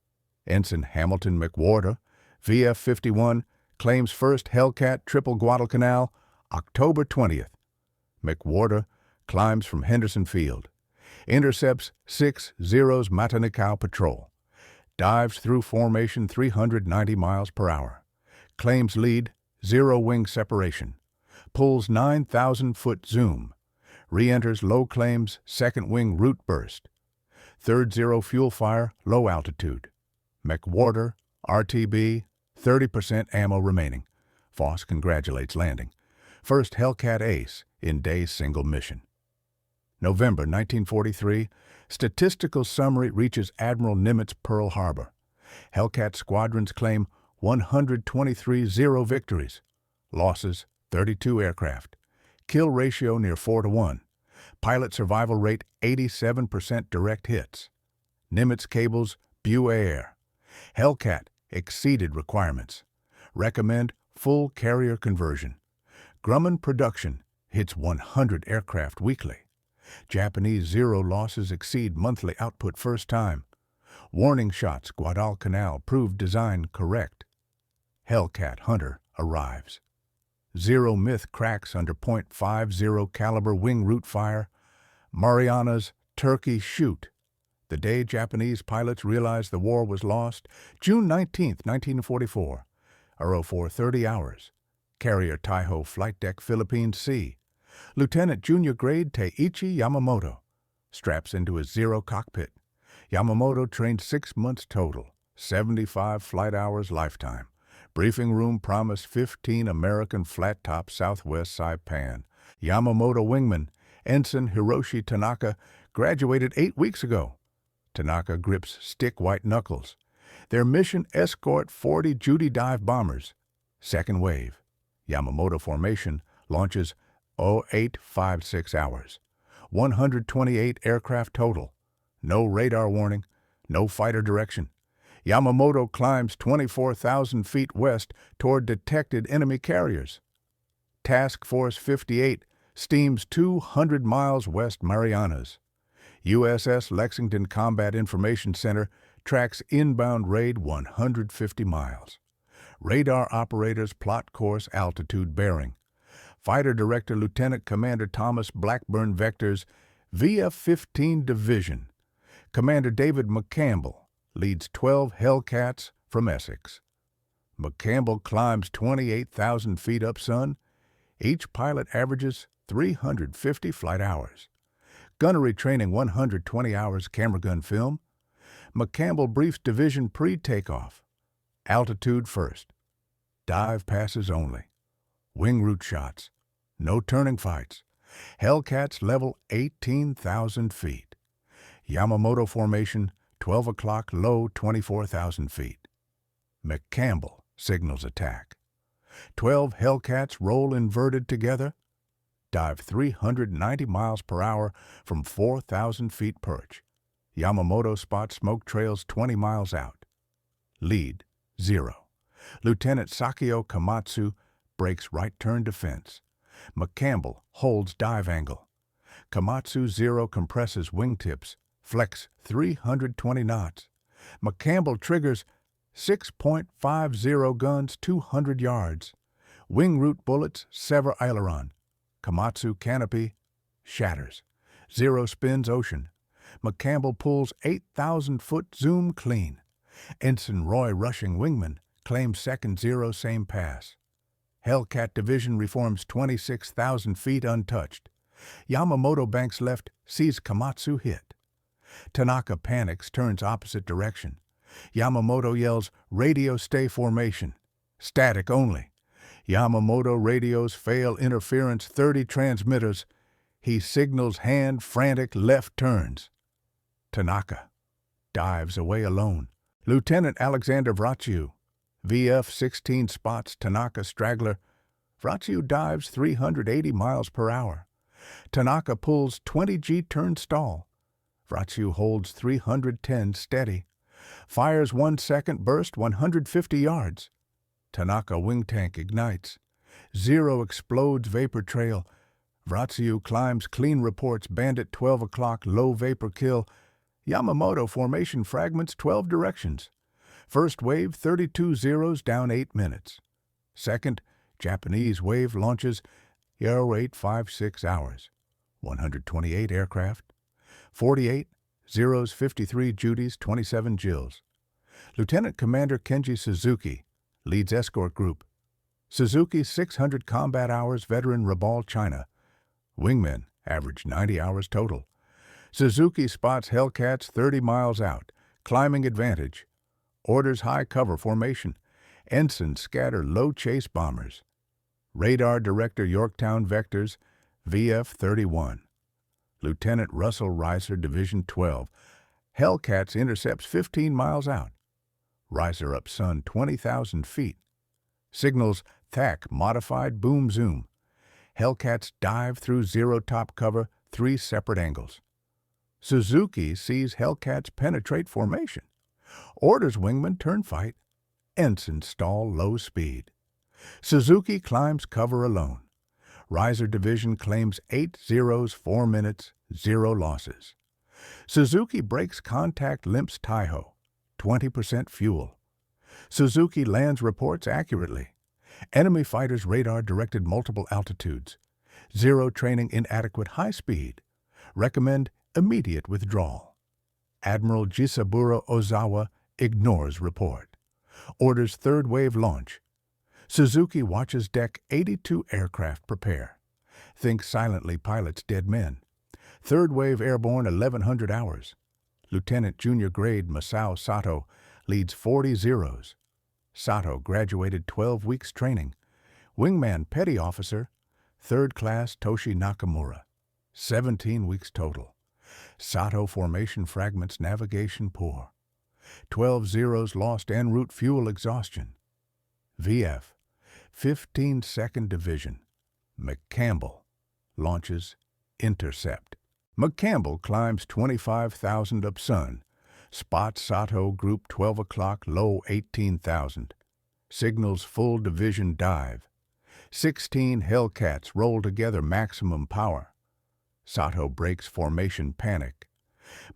A: Ensign Hamilton McWhorter, VF-51, claims first Hellcat triple Guadalcanal October 20th. McWhorter climbs from Henderson Field. Intercepts 6 Zeros Matanikau patrol. Dives through formation 390 miles per hour. Claims lead 0 wing separation. Pulls 9,000-foot zoom. Re-enters low claims second wing route burst. Third zero fuel fire low altitude. McWhorter, RTB, 30% ammo remaining. Foss congratulates landing. First Hellcat ace in day's single mission. November 1943, statistical summary reaches Admiral Nimitz Pearl Harbor. Hellcat squadrons claim 123 zero victories. Losses 32 aircraft. Kill ratio near 4-1. Pilot survival rate 87% direct hits. Nimitz cables Buair. Hellcat exceeded requirements. Recommend full carrier conversion. Grumman production hits 100 aircraft weekly. Japanese zero losses exceed monthly output first time. Warning shots Guadalcanal proved design correct. Hellcat Hunter arrives. Zero myth cracks under .50 caliber wing route fire. Marianas Turkey shoot. The day Japanese pilots realized the war was lost, June 19, 1944. 04:30 hours. Carrier Taiho flight deck Philippines Sea. Lieutenant Junior Grade Teiichi Yamamoto straps into his zero cockpit. Yamamoto trained 6 months total, 75 flight hours lifetime. Briefing room promised 15 American flat-top Southwest Saipan. Yamamoto wingman Ensign Hiroshi Tanaka graduated 8 weeks ago. Tanaka grips stick white knuckles. Their mission escort 40 Judy dive bombers. Second wave. Yamamoto formation launches 0856 hours. 128 aircraft total. No radar warning, no fighter direction. Yamamoto climbs 24,000 feet west toward detected enemy carriers. Task Force 58 steams 200 miles west Marianas. USS Lexington Combat Information Center tracks inbound raid 150 miles. Radar operators plot course, altitude, bearing. Fighter Director Lieutenant Commander Thomas Blackburn vectors VF-15 Division. Commander David McCampbell leads 12 Hellcats from Essex. McCampbell climbs 28,000 feet up Sun. Each pilot averages 350 flight hours. Gunnery training 120 hours camera gun film. McCampbell briefs division pre-takeoff. Altitude first. Dive passes only. Wing route shots. No turning fights. Hellcats level 18,000 feet. Yamamoto formation 12 o'clock low 24,000 feet. McCampbell signals attack. 12 Hellcats roll inverted together. Dive 390 miles per hour from 4,000 feet perch. Yamamoto spots smoke trails 20 miles out. Lead 0. Lieutenant Sakio Komatsu breaks right turn defense. McCampbell holds dive angle. Komatsu 0 compresses wingtips, flex 320 knots. McCampbell triggers 6.50 guns 200 yards. Wing root bullets sever aileron. Komatsu canopy shatters. 0 spins ocean. McCampbell pulls 8,000-foot zoom clean. Ensign Roy rushing wingman claims second 0 same pass. Hellcat division reforms 26,000 feet untouched. Yamamoto banks left, sees Komatsu hit. Tanaka panics, turns opposite direction. Yamamoto yells, radio stay formation. Static only. Yamamoto radios fail interference 30 transmitters. He signals hand frantic left turns. Tanaka dives away alone. Lieutenant Alexander Vracheu, VF-16 spots Tanaka straggler. Vracheu dives 380 miles per hour. Tanaka pulls 20 G turn stall. Vracheu holds 310 steady. Fires 1 second burst 150 yards. Tanaka wing tank ignites. 0 explodes vapor trail. Vracheu climbs clean reports bandit 12 o'clock low vapor kill. Yamamoto formation fragments 12 directions. First wave 32 zeros down 8 minutes. Second, Japanese wave launches 0856 hours. 128 aircraft. 48 zeros 53 Judys 27 Jills. Lieutenant Commander Kenji Suzuki leads escort group. Suzuki 600 combat hours veteran Rabaul China. Wingmen average 90 hours total. Suzuki spots Hellcats 30 miles out, climbing advantage. Orders high cover formation. Ensigns scatter low chase bombers. Radar Director Yorktown vectors VF-31. Lieutenant Russell Reiser Division 12. Hellcats intercepts 15 miles out. Reiser up Sun 20,000 feet. Signals THAC modified boom zoom. Hellcats dive through 0 top cover 3 separate angles. Suzuki sees Hellcats penetrate formation. Orders wingman turn fight. Ensign stall low speed. Suzuki climbs cover alone. Reiser Division claims 8 zeros 4 minutes, 0 losses. Suzuki breaks contact limps Taiho, 20% fuel. Suzuki lands reports accurately. Enemy fighters radar directed multiple altitudes. 0 training inadequate high speed. Recommend immediate withdrawal. Admiral Jisaburo Ozawa ignores report. Orders third wave launch. Suzuki watches deck 82 aircraft prepare. Thinks silently pilots dead men. Third wave airborne 1100 hours. Lieutenant Junior Grade Masao Sato leads 40 zeros. Sato graduated 12 weeks training. Wingman Petty Officer, 3rd Class Toshi Nakamura, 17 weeks total. Sato formation fragments navigation poor. 12 zeros lost en route fuel exhaustion. VF, 15th Division. McCampbell launches intercept. McCampbell climbs 25,000 up Sun. Spots Sato group 12 o'clock low 18,000. Signals full division dive. 16 Hellcats roll together maximum power. Sato breaks formation panic.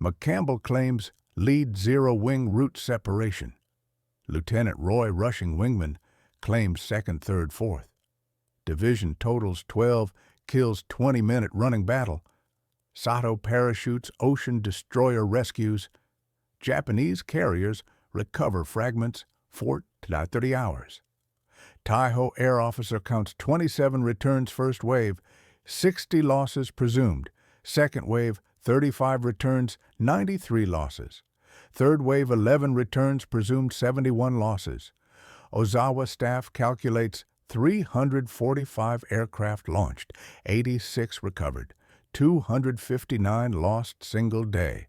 A: McCampbell claims Lead zero-wing route separation. Lieutenant Roy Rushing Wingman claims second, third, fourth. Division totals 12, kills 20 men at running battle. Sato parachutes ocean destroyer rescues. Japanese carriers recover fragments 4 to 30 hours. Taiho Air Officer counts 27 returns first wave, 60 losses presumed. Second wave, 35 returns, 93 losses. Third wave, 11 returns, presumed 71 losses. Ozawa staff calculates 345 aircraft launched, 86 recovered, 259 lost single day.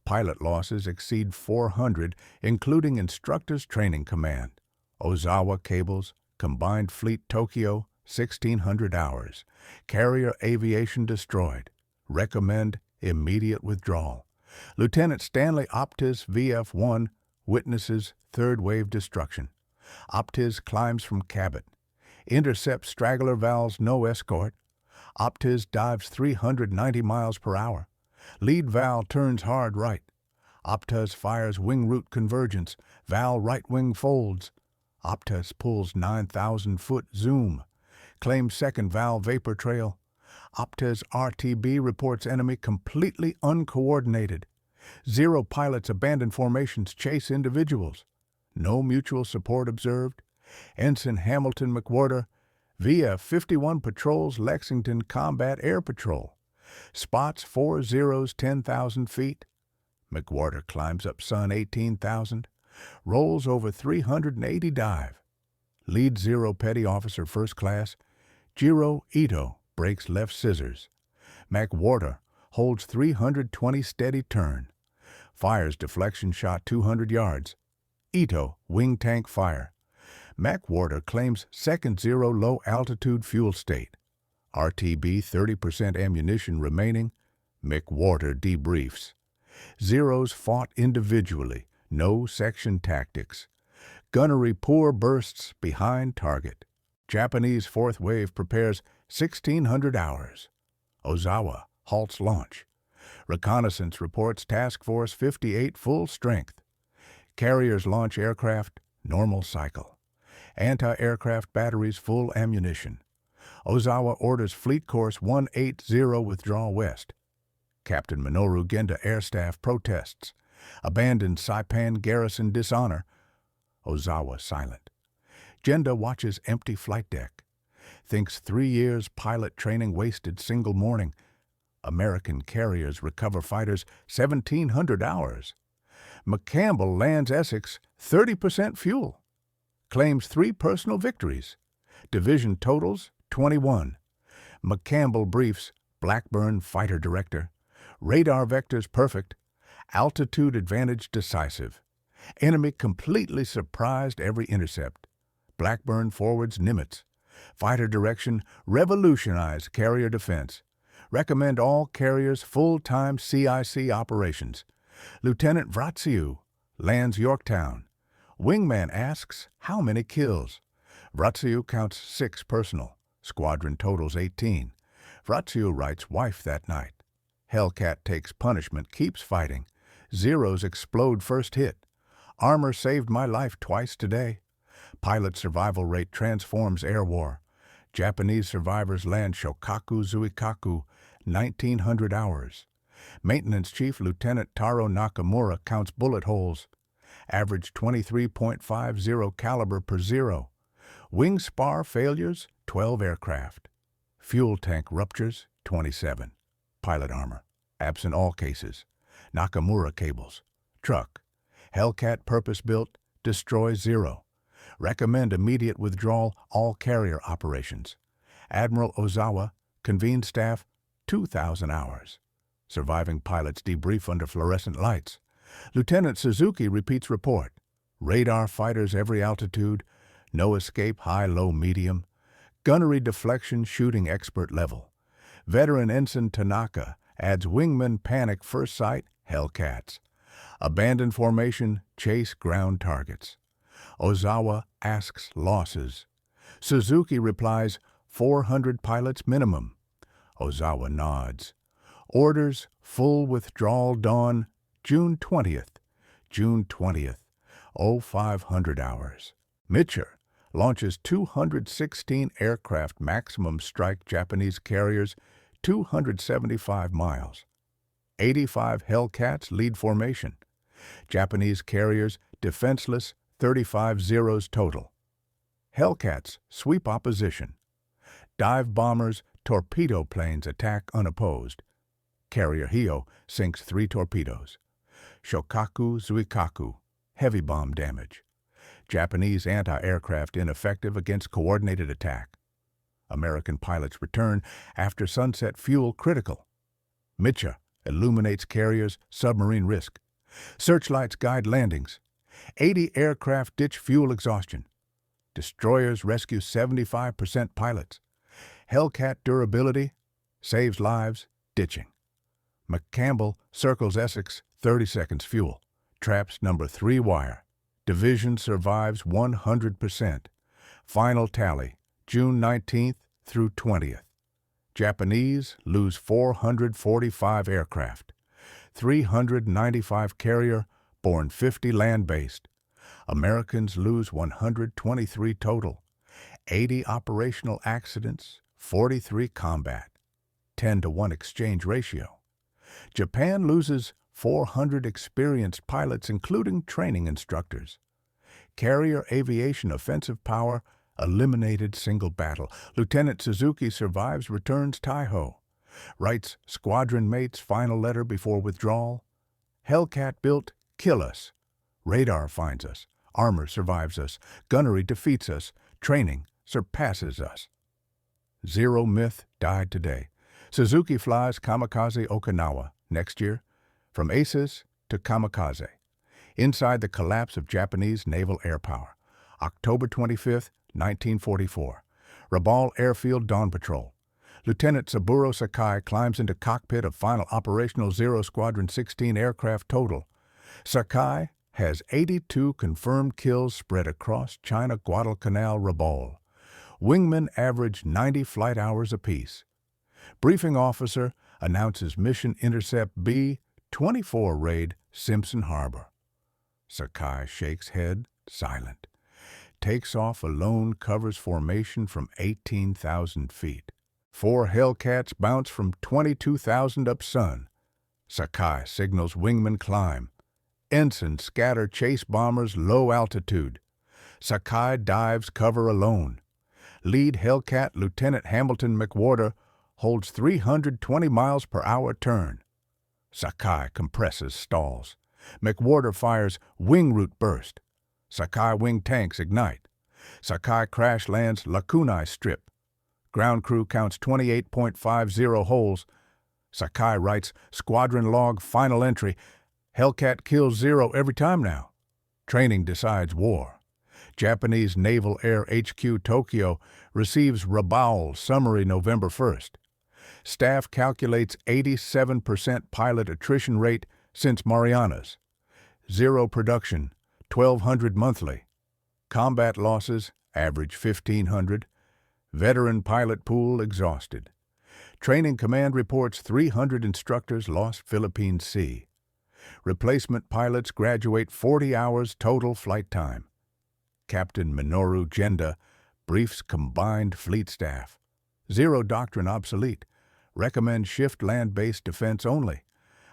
A: Pilot losses exceed 400, including Instructors Training Command. Ozawa Cables, Combined Fleet Tokyo, 1,600 hours. Carrier aviation destroyed. Recommend immediate withdrawal. Lieutenant Stanley Optiz VF-1 witnesses third wave destruction. Optiz climbs from Cabot. Intercepts straggler valves, no escort. Optiz dives 390 miles per hour. Lead valve turns hard right. Optiz fires wing route convergence. Valve right wing folds. Optiz pulls 9,000-foot zoom. Claims second valve vapor trail. Optiz RTB reports enemy completely uncoordinated. Zero pilots abandon formations, chase individuals. No mutual support observed. Ensign Hamilton McWhorter, via 51 patrols Lexington Combat Air Patrol. Spots 4 zeros 10,000 feet. McWhorter climbs up Sun 18,000. Rolls over 380 dive. Lead zero Petty Officer First Class, Jiro Ito, breaks left scissors. McWhorter holds 320 steady turn. Fires deflection shot 200 yards. Ito, wing tank fire. McWhorter claims second zero low altitude fuel state. RTB 30% ammunition remaining. McWhorter debriefs. Zeros fought individually, no section tactics. Gunnery poor bursts behind target. Japanese fourth wave prepares 1,600 hours. Ozawa halts launch. Reconnaissance reports Task Force 58 full strength. Carriers launch aircraft, normal cycle. Anti-aircraft batteries full ammunition. Ozawa orders Fleet Course 180 withdraw west. Captain Minoru Genda Air Staff protests. Abandoned Saipan garrison dishonor. Ozawa silent. Genda watches empty flight deck. Thinks 3 years pilot training wasted single morning. American carriers recover fighters 1,700 hours. McCampbell lands Essex 30% fuel. Claims 3 personal victories. Division totals 21. McCampbell briefs Blackburn fighter director. Radar vectors perfect. Altitude advantage decisive. Enemy completely surprised every intercept. Blackburn forwards Nimitz. Fighter direction revolutionized carrier defense. Recommend all carriers full-time CIC operations. Lieutenant Vratsiu lands Yorktown. Wingman asks how many kills. Vratsiu counts 6 personal. Squadron totals 18. Vratsiu writes wife that night. Hellcat takes punishment, keeps fighting. Zeros explode first hit. Armor saved my life twice today. Pilot survival rate transforms air war. Japanese survivors land Shokaku Zuikaku, 1,900 hours. Maintenance Chief Lieutenant Taro Nakamura counts bullet holes. Average 23.50 caliber per zero. Wing spar failures, 12 aircraft. Fuel tank ruptures, 27. Pilot armor, absent all cases. Nakamura cables. Truck. Hellcat purpose-built, destroy 0. Recommend immediate withdrawal all carrier operations. Admiral Ozawa convened staff 2,000 hours. Surviving pilots debrief under fluorescent lights. Lieutenant Suzuki repeats report. Radar fighters every altitude. No escape high, low, medium. Gunnery deflection shooting expert level. Veteran Ensign Tanaka adds wingman panic first sight Hellcats. Abandoned formation chase ground targets. Ozawa asks losses. Suzuki replies 400 pilots minimum. Ozawa nods. Orders full withdrawal dawn June 20th. June 20th, 0500 hours. Mitcher launches 216 aircraft maximum strike Japanese carriers 275 miles. 85 Hellcats lead formation. Japanese carriers defenseless, 35 zeros total. Hellcats sweep opposition. Dive bombers, torpedo planes attack unopposed. Carrier Hio sinks 3 torpedoes. Shokaku Zuikaku, heavy bomb damage. Japanese anti-aircraft ineffective against coordinated attack. American pilots return after sunset fuel critical. Mitcher illuminates carriers, submarine risk. Searchlights guide landings. 80 aircraft ditch fuel exhaustion. Destroyers rescue 75% pilots. Hellcat durability saves lives, ditching. McCampbell circles Essex, 30 seconds fuel. Traps number 3 wire. Division survives 100%. Final tally, June 19th through 20th. Japanese lose 445 aircraft. 395 carrier, borne 50 land-based. Americans lose 123 total. 80 operational accidents, 43 combat. 10-to-1 exchange ratio. Japan loses 400 experienced pilots, including training instructors. Carrier aviation offensive power eliminated single battle. Lieutenant Suzuki survives, returns Taiho. Writes squadron mates final letter before withdrawal. Hellcat built, kill us. Radar finds us. Armor survives us. Gunnery defeats us. Training surpasses us. Zero myth died today. Suzuki flies Kamikaze Okinawa next year, from aces to kamikaze. Inside the collapse of Japanese naval air power. October 25, 1944. Rabaul Airfield Dawn Patrol. Lieutenant Saburo Sakai climbs into cockpit of final operational Zero Squadron 16 aircraft total. Sakai has 82 confirmed kills spread across China-Guadalcanal Rabaul. Wingmen average 90 flight hours apiece. Briefing officer announces mission intercept B-24 raid Simpson Harbor. Sakai shakes head, silent. Takes off alone, covers formation from 18,000 feet. 4 Hellcats bounce from 22,000 up sun. Sakai signals wingmen climb. Ensigns scatter chase bombers low altitude. Sakai dives cover alone. Lead Hellcat Lieutenant Hamilton McWhorter holds 320 miles per hour turn. Sakai compresses stalls. McWhorter fires wing root burst. Sakai wing tanks ignite. Sakai crash lands Lakunai strip. Ground crew counts 28.50 holes. Sakai writes squadron log final entry. Hellcat kills 0 every time now. Training decides war. Japanese Naval Air HQ Tokyo receives Rabaul summary November 1st. Staff calculates 87% pilot attrition rate since Marianas. 0 production, 1,200 monthly. Combat losses, average 1,500. Veteran pilot pool exhausted. Training Command reports 300 instructors lost Philippine Sea. Replacement pilots graduate 40 hours total flight time. Captain Minoru Genda briefs combined fleet staff. 0 doctrine obsolete. Recommend shift land-based defense only.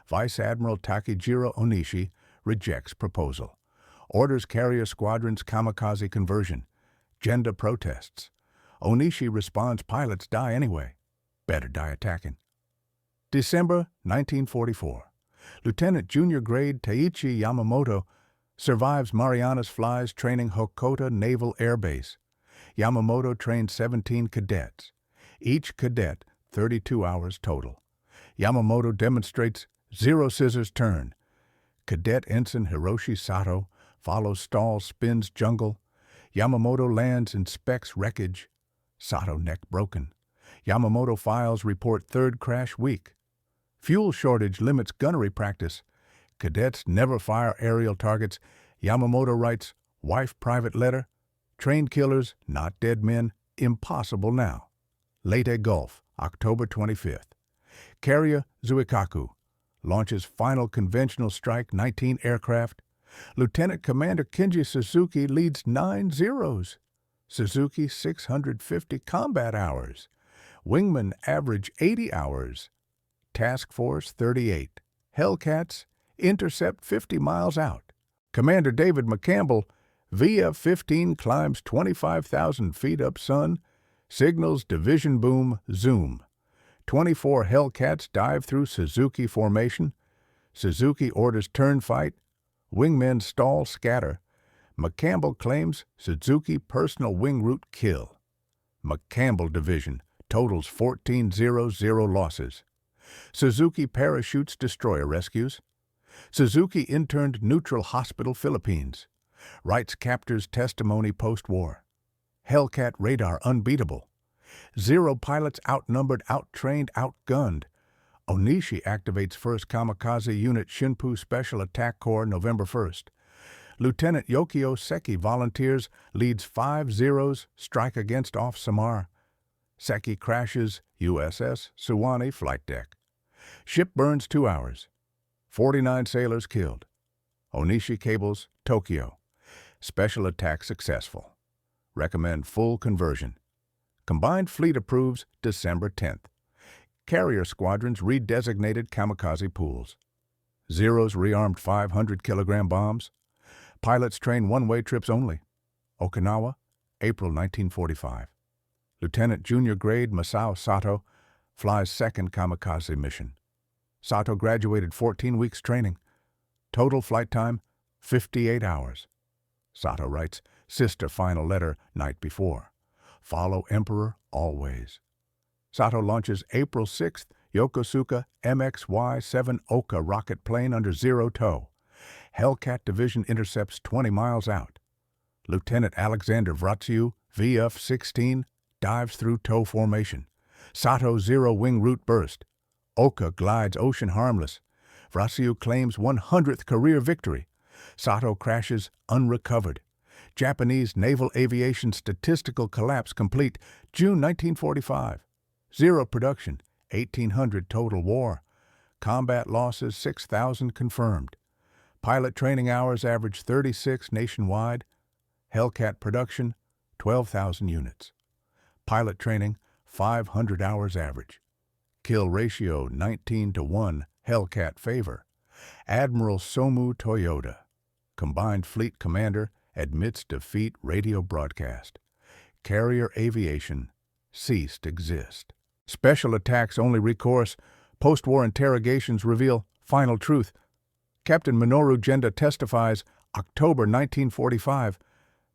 A: Vice Admiral Takejiro Onishi rejects proposal. Orders carrier squadrons kamikaze conversion. Genda protests. Onishi responds pilots die anyway. Better die attacking. December 1944. Lieutenant Junior Grade Taiichi Yamamoto survives Marianas flies training Hokota Naval Air Base. Yamamoto trains 17 cadets. Each cadet 32 hours total. Yamamoto demonstrates 0 scissors turn. Cadet Ensign Hiroshi Sato follows stall, spins jungle. Yamamoto lands, inspects wreckage. Sato neck broken. Yamamoto files report 3rd crash week. Fuel shortage limits gunnery practice. Cadets never fire aerial targets. Yamamoto writes, wife private letter. Trained killers, not dead men, impossible now. Leyte Gulf, October 25th. Carrier Zuikaku launches final conventional strike 19 aircraft. Lieutenant Commander Kenji Suzuki leads 9 Zeros. Suzuki 650 combat hours. Wingmen average 80 hours. Task Force 38. Hellcats intercept 50 miles out. Commander David McCampbell, VF-15 climbs 25,000 feet up Sun, signals division boom zoom. 24 Hellcats dive through Suzuki formation. Suzuki orders turn fight. Wingmen stall scatter. McCampbell claims Suzuki personal wing route kill. McCampbell Division totals 14,000 losses. Suzuki parachutes destroyer rescues. Suzuki interned neutral hospital Philippines. Writes captors testimony post-war. Hellcat radar unbeatable. Zero pilots outnumbered, outtrained, outgunned. Onishi activates first kamikaze unit Shinpu Special Attack Corps November 1st. Lieutenant Yokio Seki volunteers, leads 5 Zeros, strike against off Samar. Seki crashes USS Suwannee flight deck. Ship burns 2 hours. 49 sailors killed. Onishi cables Tokyo. Special attack successful. Recommend full conversion. Combined fleet approves December 10th. Carrier squadrons redesignated kamikaze pools. Zeros rearmed 500-kilogram bombs. Pilots train one-way trips only. Okinawa, April 1945. Lieutenant Junior Grade Masao Sato flies second kamikaze mission. Sato graduated 14 weeks training. Total flight time, 58 hours. Sato writes, sister final letter night before. Follow Emperor always. Sato launches April 6th Yokosuka MXY-7 Oka rocket plane under zero tow. Hellcat Division intercepts 20 miles out. Lieutenant Alexander Vratsiu, VF-16, dives through tow formation. Sato zero wing route burst. Oka glides ocean harmless. Vratsiu claims 100th career victory. Sato crashes unrecovered. Japanese naval aviation statistical collapse complete, June 1945. Zero production, 1,800 total war. Combat losses 6,000 confirmed. Pilot training hours average 36 nationwide. Hellcat production, 12,000 units. Pilot training, 500 hours average. Kill ratio 19-1, Hellcat favor. Admiral Somu Toyota, Combined Fleet Commander, admits defeat radio broadcast. Carrier aviation ceased exist. Special attacks only recourse. Post-war interrogations reveal final truth. Captain Minoru Genda testifies, October 1945.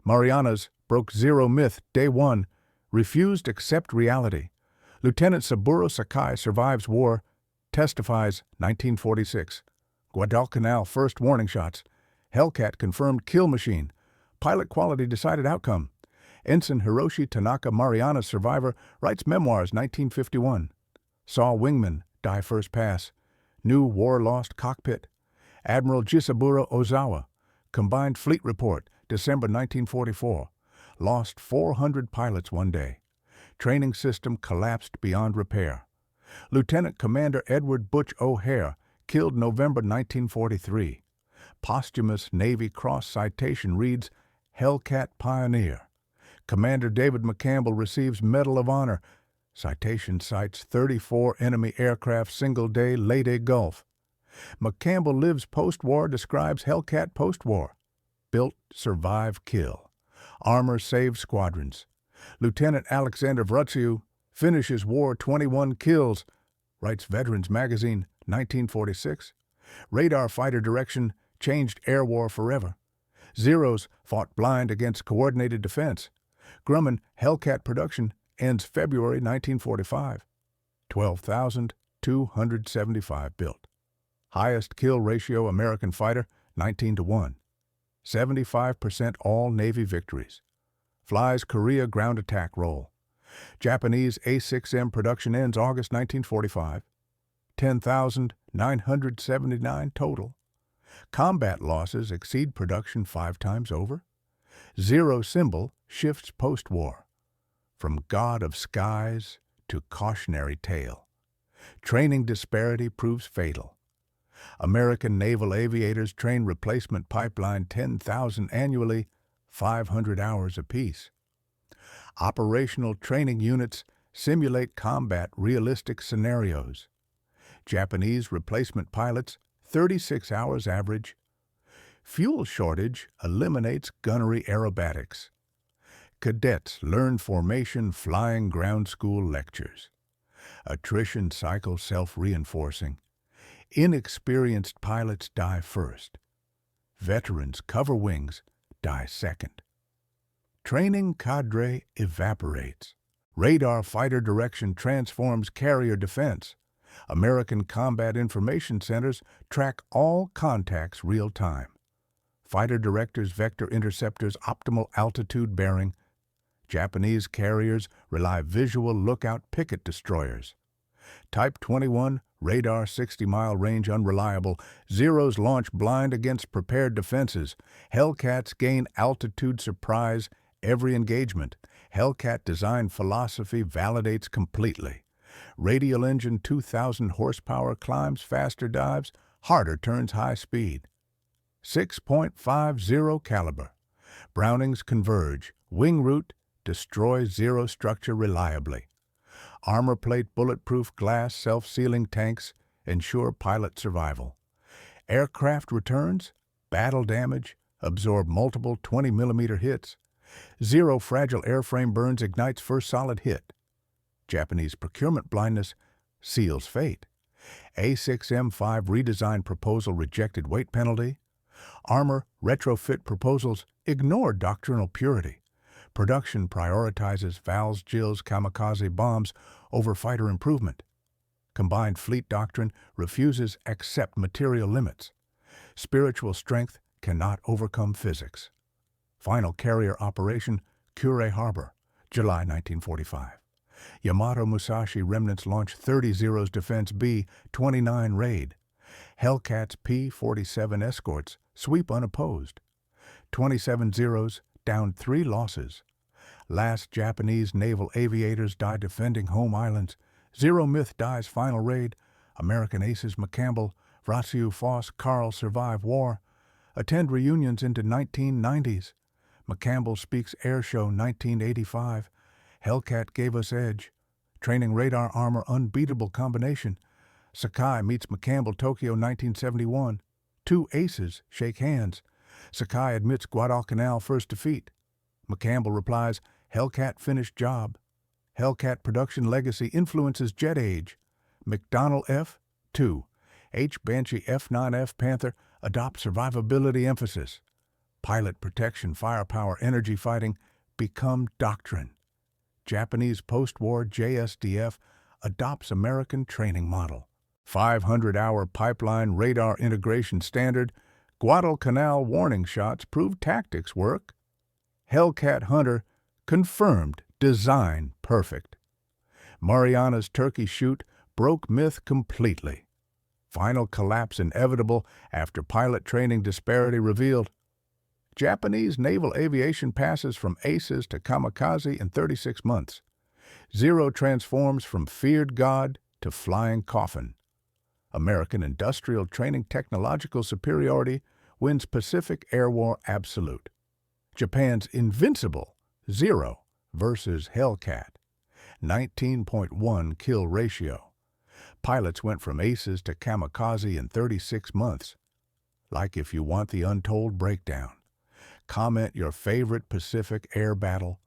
A: Marianas broke zero myth, day 1. Refused accept reality. Lieutenant Saburo Sakai survives war. Testifies, 1946. Guadalcanal first warning shots. Hellcat confirmed kill machine. Pilot quality decided outcome. Ensign Hiroshi Tanaka Mariana survivor writes memoirs 1951. Saw wingman die first pass. New war lost cockpit. Admiral Jisaburo Ozawa. Combined Fleet Report, December 1944. Lost 400 pilots one day. Training system collapsed beyond repair. Lieutenant Commander Edward Butch O'Hare, killed November 1943. Posthumous Navy Cross citation reads, Hellcat Pioneer. Commander David McCampbell receives Medal of Honor. Citation cites 34 enemy aircraft single-day Leyte Gulf. McCampbell lives post-war, describes Hellcat post-war. Built, survive, kill. Armor save squadrons. Lieutenant Alexander Vratsiu finishes war 21 kills, writes Veterans Magazine, 1946. Radar fighter direction changed air war forever. Zeros fought blind against coordinated defense. Grumman Hellcat production ends February 1945. 12,275 built. Highest kill ratio American fighter, 19-1. 75% all Navy victories. Flies Korea ground attack role. Japanese A6M production ends August 1945. 10,979 total. Combat losses exceed production 5 times over. Zero symbol shifts post-war. From god of skies to cautionary tale. Training disparity proves fatal. American naval aviators train replacement pipeline 10,000 annually, 500 hours apiece. Operational training units simulate combat realistic scenarios. Japanese replacement pilots, 36 hours average. Fuel shortage eliminates gunnery aerobatics. Cadets learn formation flying ground school lectures. Attrition cycle self-reinforcing. Inexperienced pilots die first. Veterans cover wings, die second. Training cadre evaporates. Radar fighter direction transforms carrier defense. American combat information centers track all contacts real-time. Fighter directors vector interceptors optimal altitude bearing. Japanese carriers rely visual lookout picket destroyers. Type 21, radar 60-mile range unreliable. Zeros launch blind against prepared defenses. Hellcats gain altitude surprise every engagement. Hellcat design philosophy validates completely. Radial engine 2,000 horsepower climbs faster dives, harder turns high speed. 6.50 caliber. Brownings converge. Wing root destroys zero structure reliably. Armor plate bulletproof glass self-sealing tanks ensure pilot survival. Aircraft returns, battle damage, absorb multiple 20mm hits. Zero fragile airframe burns ignites first solid hit. Japanese procurement blindness seals fate. A6M5 redesign proposal rejected weight penalty. Armor retrofit proposals ignore doctrinal purity. Production prioritizes VALS, JILS, kamikaze bombs over fighter improvement. Combined fleet doctrine refuses accept material limits. Spiritual strength cannot overcome physics. Final carrier operation, Kure Harbor, July 1945. Yamato Musashi remnants launch 30 Zeros Defense B-29 raid. Hellcats P-47 escorts sweep unopposed. 27 Zeros down 3 losses. Last Japanese naval aviators die defending home islands. Zero Myth dies final raid. American aces McCampbell, Vrasiu Foss, Carl survive war. Attend reunions into 1990s. McCampbell speaks air show 1985. Hellcat gave us edge. Training radar armor unbeatable combination. Sakai meets McCampbell Tokyo 1971. 2 aces shake hands. Sakai admits Guadalcanal first defeat. McCampbell replies, Hellcat finished job. Hellcat production legacy influences jet age. McDonnell F-2. H. Banshee F-9F Panther adopt survivability emphasis. Pilot protection, firepower, energy fighting become doctrine. Japanese post-war JSDF adopts American training model. 500-hour pipeline radar integration standard. Guadalcanal warning shots prove tactics work. Hellcat Hunter confirmed design perfect. Mariana's turkey shoot broke myth completely. Final collapse inevitable after pilot training disparity revealed. Japanese naval aviation passes from aces to kamikaze in 36 months. Zero transforms from feared god to flying coffin. American industrial training technological superiority wins Pacific Air War absolute. Japan's Invincible, Zero versus Hellcat, 19.1 kill ratio. Pilots went from aces to kamikaze in 36 months. Like if you want the untold breakdown. Comment your favorite Pacific Air battle